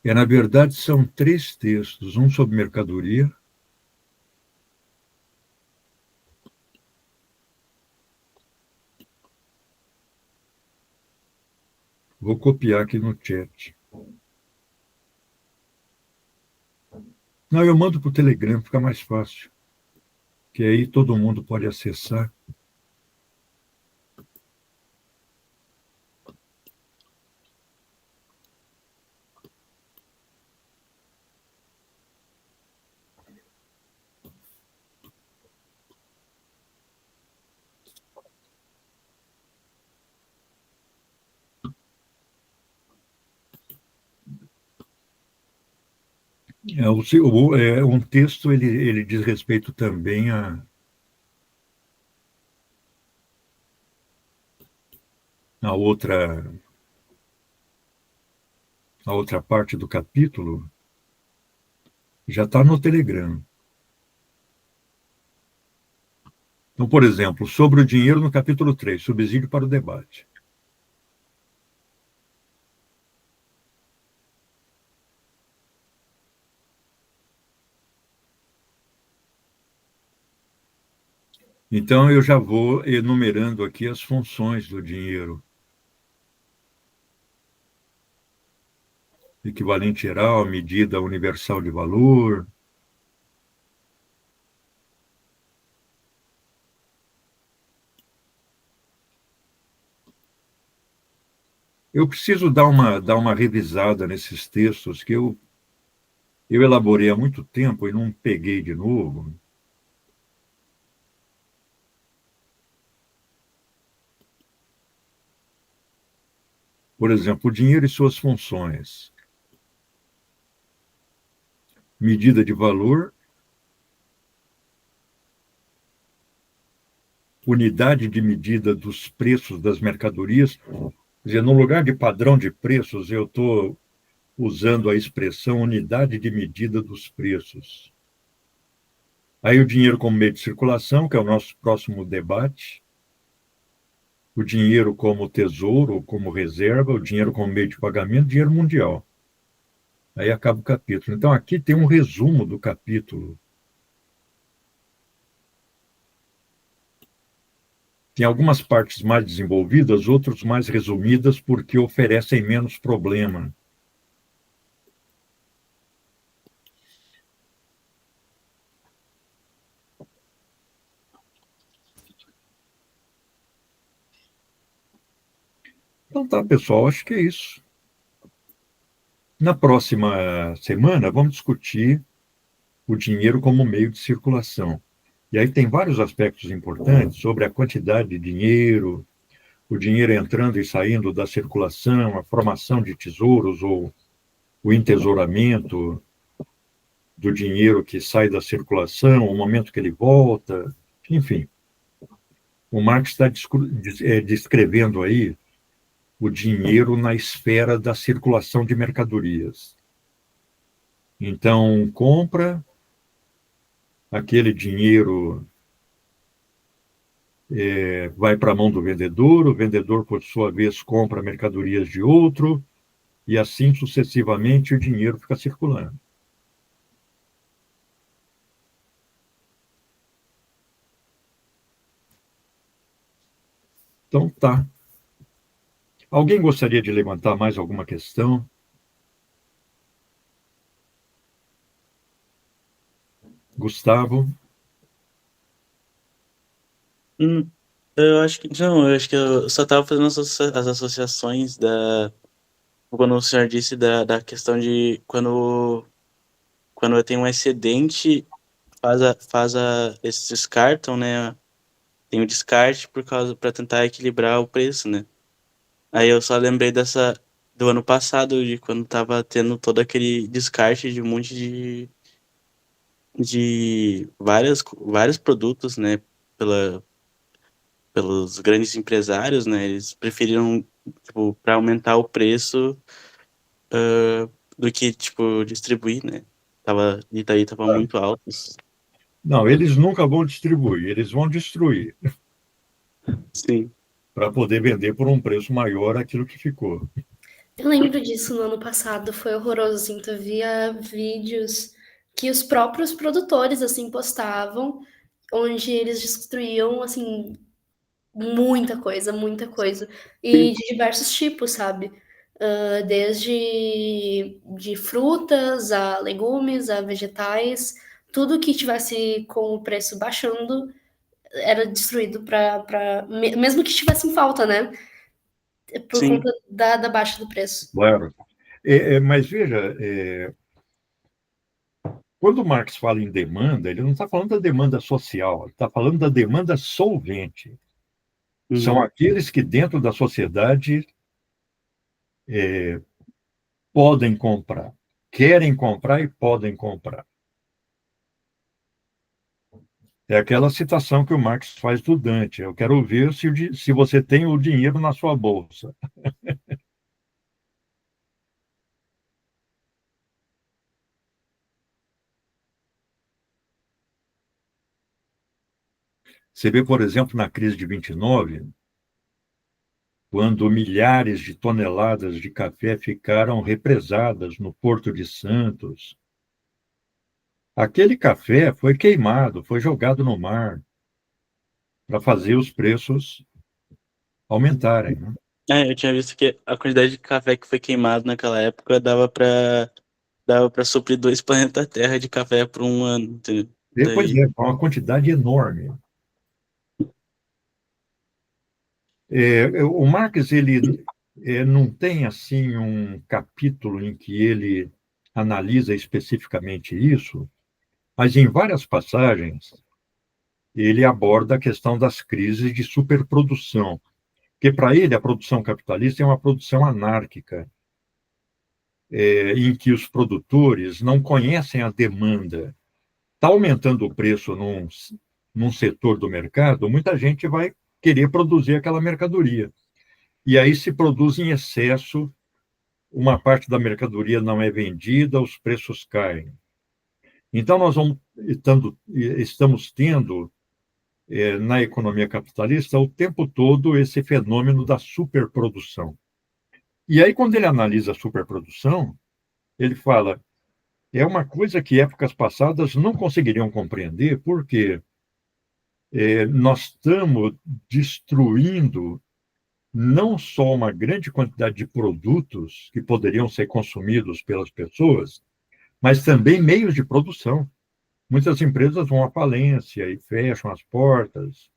Na verdade, são 3 textos, um sobre mercadoria, vou copiar aqui no chat. Não, eu mando para o Telegram, fica mais fácil, que aí todo mundo pode acessar. Um texto ele diz respeito também a outra a outra parte do capítulo, já está no Telegram. Então, por exemplo, sobre o dinheiro no capítulo 3, subsídio para o debate. Então, eu já vou enumerando aqui as funções do dinheiro. Equivalente geral, medida universal de valor. Eu preciso dar uma revisada nesses textos que eu elaborei há muito tempo e não peguei de novo. Por exemplo, o dinheiro e suas funções. Medida de valor, unidade de medida dos preços das mercadorias. Quer dizer, no lugar de padrão de preços, eu estou usando a expressão unidade de medida dos preços. Aí o dinheiro como meio de circulação, que é o nosso próximo debate. O dinheiro como tesouro, como reserva, o dinheiro como meio de pagamento, dinheiro mundial. Aí acaba o capítulo. Então, aqui tem um resumo do capítulo. Tem algumas partes mais desenvolvidas, outras mais resumidas, porque oferecem menos problema. Então tá, pessoal, acho que é isso. Na próxima semana, vamos discutir o dinheiro como meio de circulação. E aí tem vários aspectos importantes sobre a quantidade de dinheiro, o dinheiro entrando e saindo da circulação, a formação de tesouros ou o entesouramento do dinheiro que sai da circulação, o momento que ele volta, enfim. O Marx está descrevendo aí o dinheiro na esfera da circulação de mercadorias. Então, compra, aquele dinheiro vai para a mão do vendedor, o vendedor, por sua vez, compra mercadorias de outro, e assim sucessivamente o dinheiro fica circulando. Então, tá. Alguém gostaria de levantar mais alguma questão? Gustavo? Eu acho que não, eu acho que eu só estava fazendo as associações quando o senhor disse da questão de quando eu tenho um excedente, eles descartam, né? Tem o descarte para tentar equilibrar o preço, né? Aí eu só lembrei do ano passado, de quando tava tendo todo aquele descarte de um monte de vários produtos, né? Pelos grandes empresários, né? Eles preferiram, tipo, para aumentar o preço do que, tipo, distribuir, né? E daí tava muito altos. Não, eles nunca vão distribuir, eles vão destruir Sim. para poder vender por um preço maior aquilo que ficou. Eu lembro disso no ano passado, foi horroroso, assim, tu via vídeos que os próprios produtores, assim, postavam, onde eles destruíam, assim, muita coisa, e de diversos tipos, sabe? Desde de frutas, a legumes, a vegetais, tudo que tivesse com o preço baixando era destruído mesmo que tivesse em falta, né? Por Sim. conta da baixa do preço. Claro. Mas veja, quando o Marx fala em demanda, ele não está falando da demanda social, ele está falando da demanda solvente. São aqueles que dentro da sociedade podem comprar, querem comprar e podem comprar. É aquela citação que o Marx faz do Dante. Eu quero ver se você tem o dinheiro na sua bolsa. Você vê, por exemplo, na crise de 29, quando milhares de toneladas de café ficaram represadas no Porto de Santos. Aquele café foi queimado, foi jogado no mar para fazer os preços aumentarem, né? Eu tinha visto que a quantidade de café que foi queimado naquela época dava pra suprir 2 planetas Terra de café por um ano, entendeu? Pois Daí, é, uma quantidade enorme. O Marx, ele não tem assim um capítulo em que ele analisa especificamente isso, mas em várias passagens ele aborda a questão das crises de superprodução, porque para ele a produção capitalista é uma produção anárquica, em que os produtores não conhecem a demanda. Está aumentando o preço num setor do mercado, muita gente vai querer produzir aquela mercadoria. E aí se produz em excesso, uma parte da mercadoria não é vendida, os preços caem. Então, estamos tendo, na economia capitalista, o tempo todo esse fenômeno da superprodução. E aí, quando ele analisa a superprodução, ele fala, é uma coisa que épocas passadas não conseguiriam compreender, porque nós estamos destruindo não só uma grande quantidade de produtos que poderiam ser consumidos pelas pessoas, mas também meios de produção. Muitas empresas vão à falência e fecham as portas.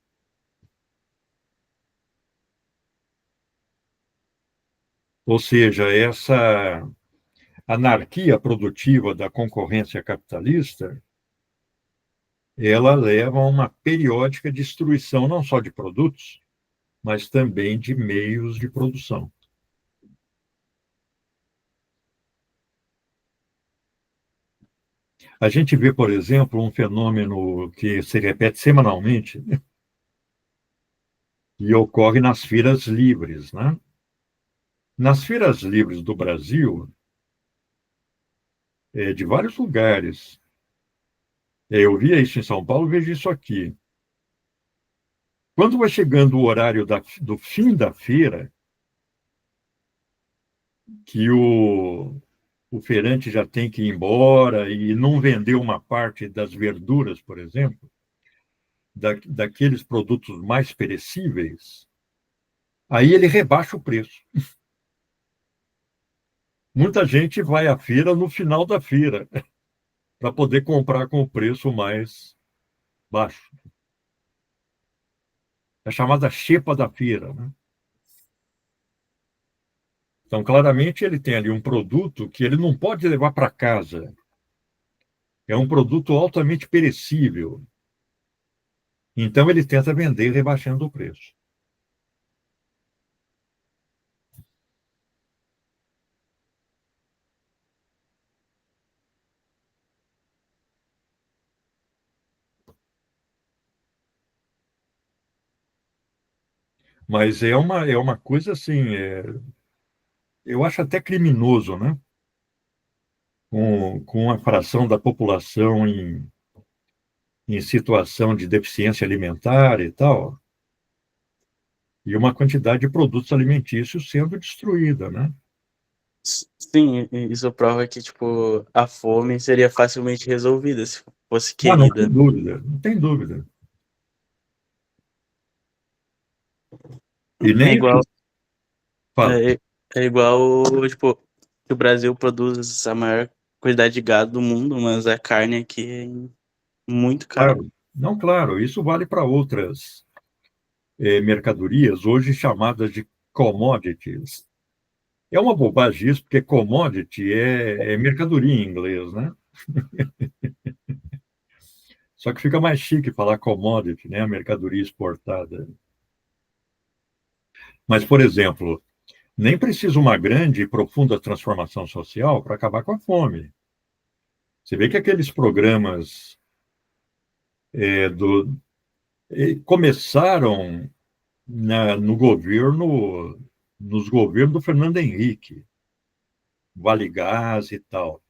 Ou seja, essa anarquia produtiva da concorrência capitalista, ela leva a uma periódica destruição não só de produtos, mas também de meios de produção. A gente vê, por exemplo, um fenômeno que se repete semanalmente e ocorre nas feiras livres, né? Nas feiras livres do Brasil, de vários lugares, eu via isso em São Paulo, vejo isso aqui. Quando vai chegando o horário do fim da feira, que o feirante já tem que ir embora e não vendeu uma parte das verduras, por exemplo, daqueles produtos mais perecíveis, aí ele rebaixa o preço. Muita gente vai à feira no final da feira para poder comprar com o preço mais baixo. É a chamada xepa da feira, né? Então, claramente, ele tem ali um produto que ele não pode levar para casa. É um produto altamente perecível. Então, ele tenta vender rebaixando o preço. Mas é uma coisa assim, eu acho até criminoso, né? Com a fração da população em situação de deficiência alimentar e tal, e uma quantidade de produtos alimentícios sendo destruída, né? sim, isso prova que, tipo, a fome seria facilmente resolvida se fosse Ah, não tem querida. dúvida, não tem dúvida. E É nem igual, fala, é, é igual, tipo, que o Brasil produz a maior quantidade de gado do mundo, mas a carne aqui é muito cara. claro, não, claro, isso vale para outras mercadorias, hoje chamadas de commodities. É uma bobagem isso, porque commodity é mercadoria em inglês, né? Só que fica mais chique falar commodity, né? A mercadoria exportada. Mas, por exemplo, nem precisa uma grande e profunda transformação social para acabar com a fome. Você vê que aqueles programas começaram no governo, nos governos do Fernando Henrique, Vale Gás e tal.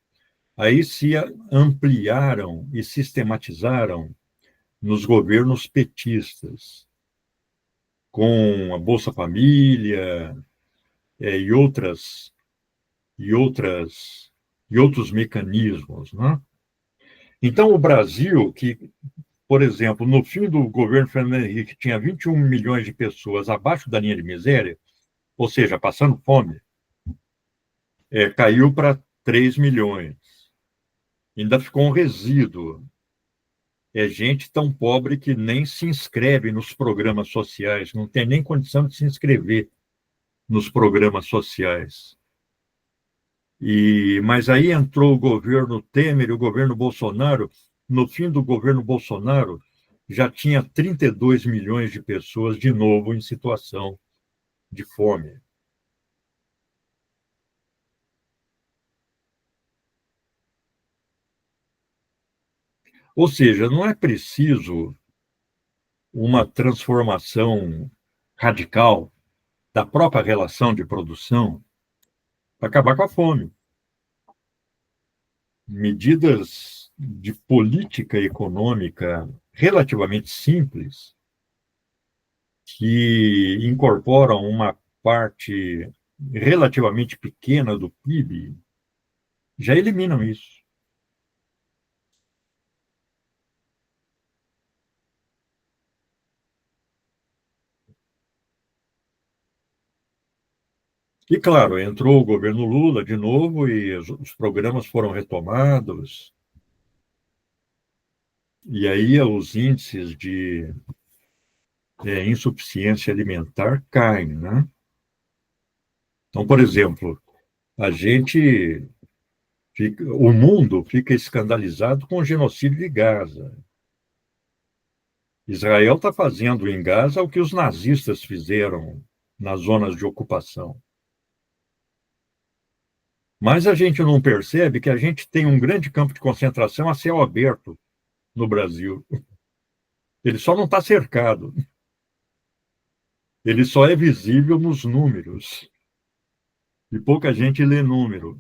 Aí se ampliaram e sistematizaram nos governos petistas, com a Bolsa Família e outros mecanismos, né? Então, o Brasil, que, por exemplo, no fim do governo Fernando Henrique, tinha 21 milhões de pessoas abaixo da linha de miséria, ou seja, passando fome, caiu para 3 milhões. Ainda ficou um resíduo. É gente tão pobre que nem se inscreve nos programas sociais, não tem nem condição de se inscrever nos programas sociais. Mas aí entrou o governo Temer e o governo Bolsonaro. No fim do governo Bolsonaro, já tinha 32 milhões de pessoas de novo em situação de fome. Ou seja, não é preciso uma transformação radical da própria relação de produção para acabar com a fome. Medidas de política econômica relativamente simples, que incorporam uma parte relativamente pequena do PIB, já eliminam isso. E, claro, entrou o governo Lula de novo e os programas foram retomados. E aí os índices de insuficiência alimentar caem, né? Então, por exemplo, o mundo fica escandalizado com o genocídio de Gaza. Israel está fazendo em Gaza o que os nazistas fizeram nas zonas de ocupação. Mas a gente não percebe que a gente tem um grande campo de concentração a céu aberto no Brasil. Ele só não está cercado. Ele só é visível nos números. E pouca gente lê número.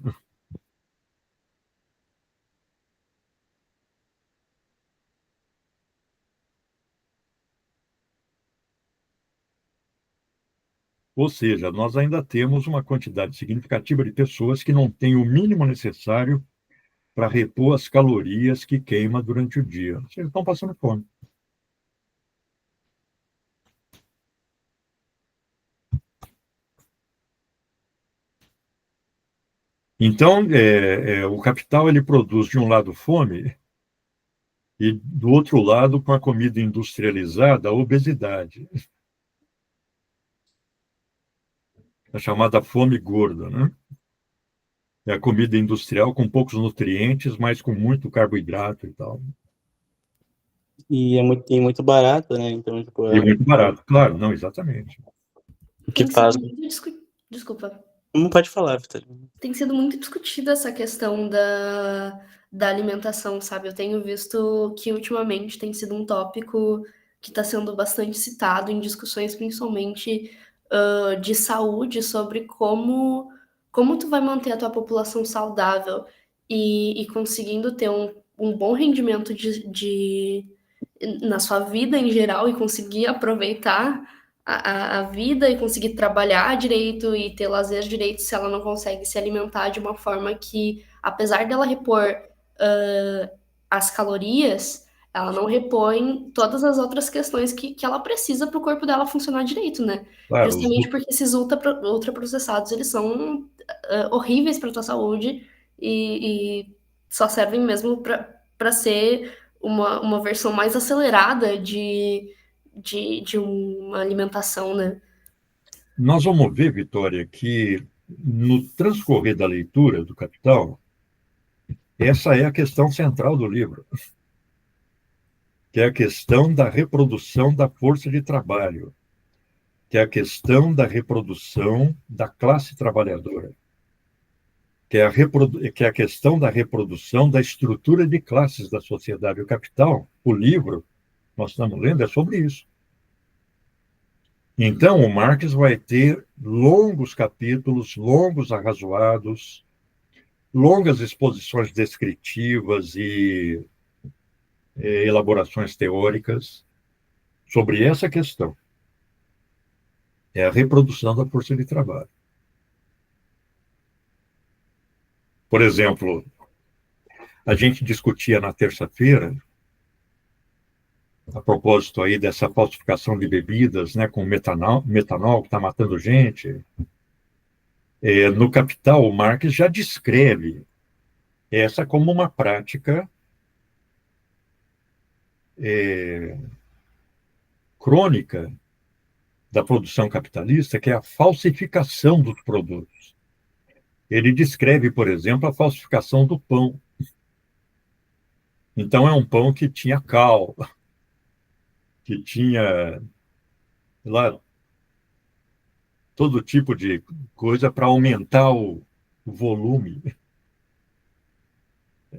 Ou seja, nós ainda temos uma quantidade significativa de pessoas que não têm o mínimo necessário para repor as calorias que queima durante o dia. Eles estão passando fome. Então, o capital ele produz, de um lado, fome, e, do outro lado, com a comida industrializada, a obesidade. A chamada fome gorda, né? É a comida industrial com poucos nutrientes, mas com muito carboidrato e tal. E é muito barato, né? Então, tipo, E muito barato, claro, não, exatamente. o que Tem faz. sido muito Desculpa. Não pode falar, Vitória. Tem sido muito discutida essa questão da alimentação, sabe? Eu tenho visto que ultimamente tem sido um tópico que está sendo bastante citado em discussões, principalmente de saúde, sobre como tu vai manter a tua população saudável e conseguindo ter um bom rendimento na sua vida em geral e conseguir aproveitar a vida e conseguir trabalhar direito e ter lazer direito se ela não consegue se alimentar de uma forma que, apesar dela repor as calorias, ela não repõe todas as outras questões que ela precisa para o corpo dela funcionar direito, né? Claro, Justamente porque esses ultraprocessados, eles são horríveis para a tua saúde e só servem mesmo para ser uma versão mais acelerada de uma alimentação, né? nós vamos ver, Vitória, que no transcorrer da leitura do Capital, essa é a questão central do livro, que é a questão da reprodução da força de trabalho, que é a questão da reprodução da classe trabalhadora, que é a questão da reprodução da estrutura de classes da sociedade. O Capital, o livro, nós estamos lendo, é sobre isso. Então, o Marx vai ter longos capítulos, longos arrazoados, longas exposições descritivas e elaborações teóricas sobre essa questão. É a reprodução da força de trabalho. Por exemplo, a gente discutia na terça-feira, a propósito aí dessa falsificação de bebidas, né, com metanol que está matando gente. No Capital, o Marx já descreve essa como uma prática crônica da produção capitalista, que é a falsificação dos produtos. Ele descreve, por exemplo, a falsificação do pão. Então, é um pão que tinha cal, que tinha lá todo tipo de coisa para aumentar o volume.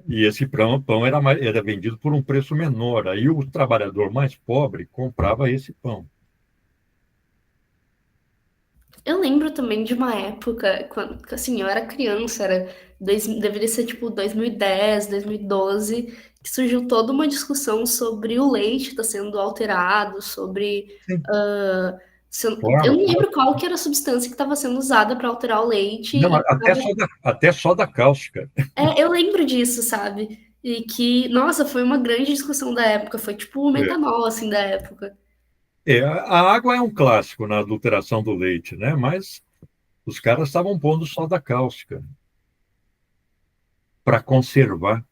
E esse pão era vendido por um preço menor. Aí o trabalhador mais pobre comprava esse pão. Eu lembro também de uma época, quando, assim, eu era criança, deveria ser tipo 2010, 2012, que surgiu toda uma discussão sobre o leite estar sendo alterado, sobre... ah, eu não lembro qual que era a substância que estava sendo usada para alterar o leite. Não, até só da cáustica. Eu lembro disso, sabe? E que, nossa, foi uma grande discussão da época, foi tipo o metanol, assim, da época. A água é um clássico na adulteração do leite, né? Mas os caras estavam pondo soda cáustica para conservar,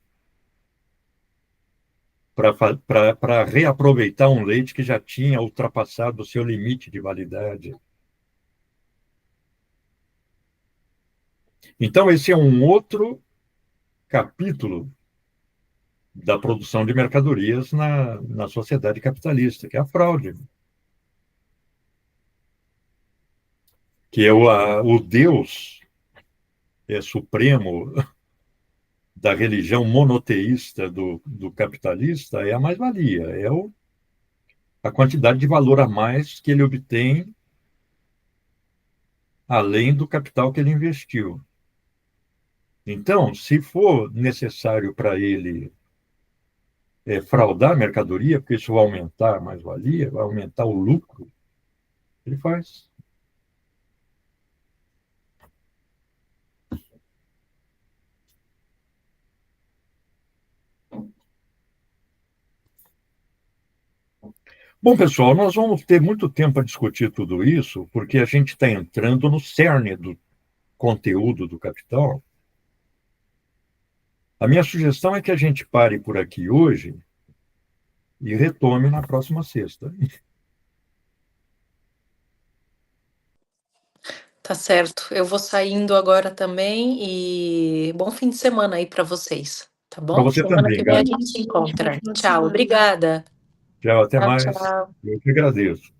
para reaproveitar um leite que já tinha ultrapassado o seu limite de validade. Então, esse é um outro capítulo da produção de mercadorias na sociedade capitalista, que é a fraude. Que é o Deus supremo da religião monoteísta do capitalista é a mais-valia, a quantidade de valor a mais que ele obtém além do capital que ele investiu. Então, se for necessário para ele fraudar a mercadoria, porque isso vai aumentar a mais-valia, vai aumentar o lucro, ele faz. Bom, pessoal, nós vamos ter muito tempo a discutir tudo isso, porque a gente está entrando no cerne do conteúdo do Capital. A minha sugestão é que a gente pare por aqui hoje e retome na próxima sexta. Tá certo. Eu vou saindo agora também e bom fim de semana aí para vocês, tá bom? Para você Semana também, que vem a Gabi. gente se encontra. Boa Tchau, semana. obrigada. Tchau, até Tchau, mais. tchau. Eu que agradeço.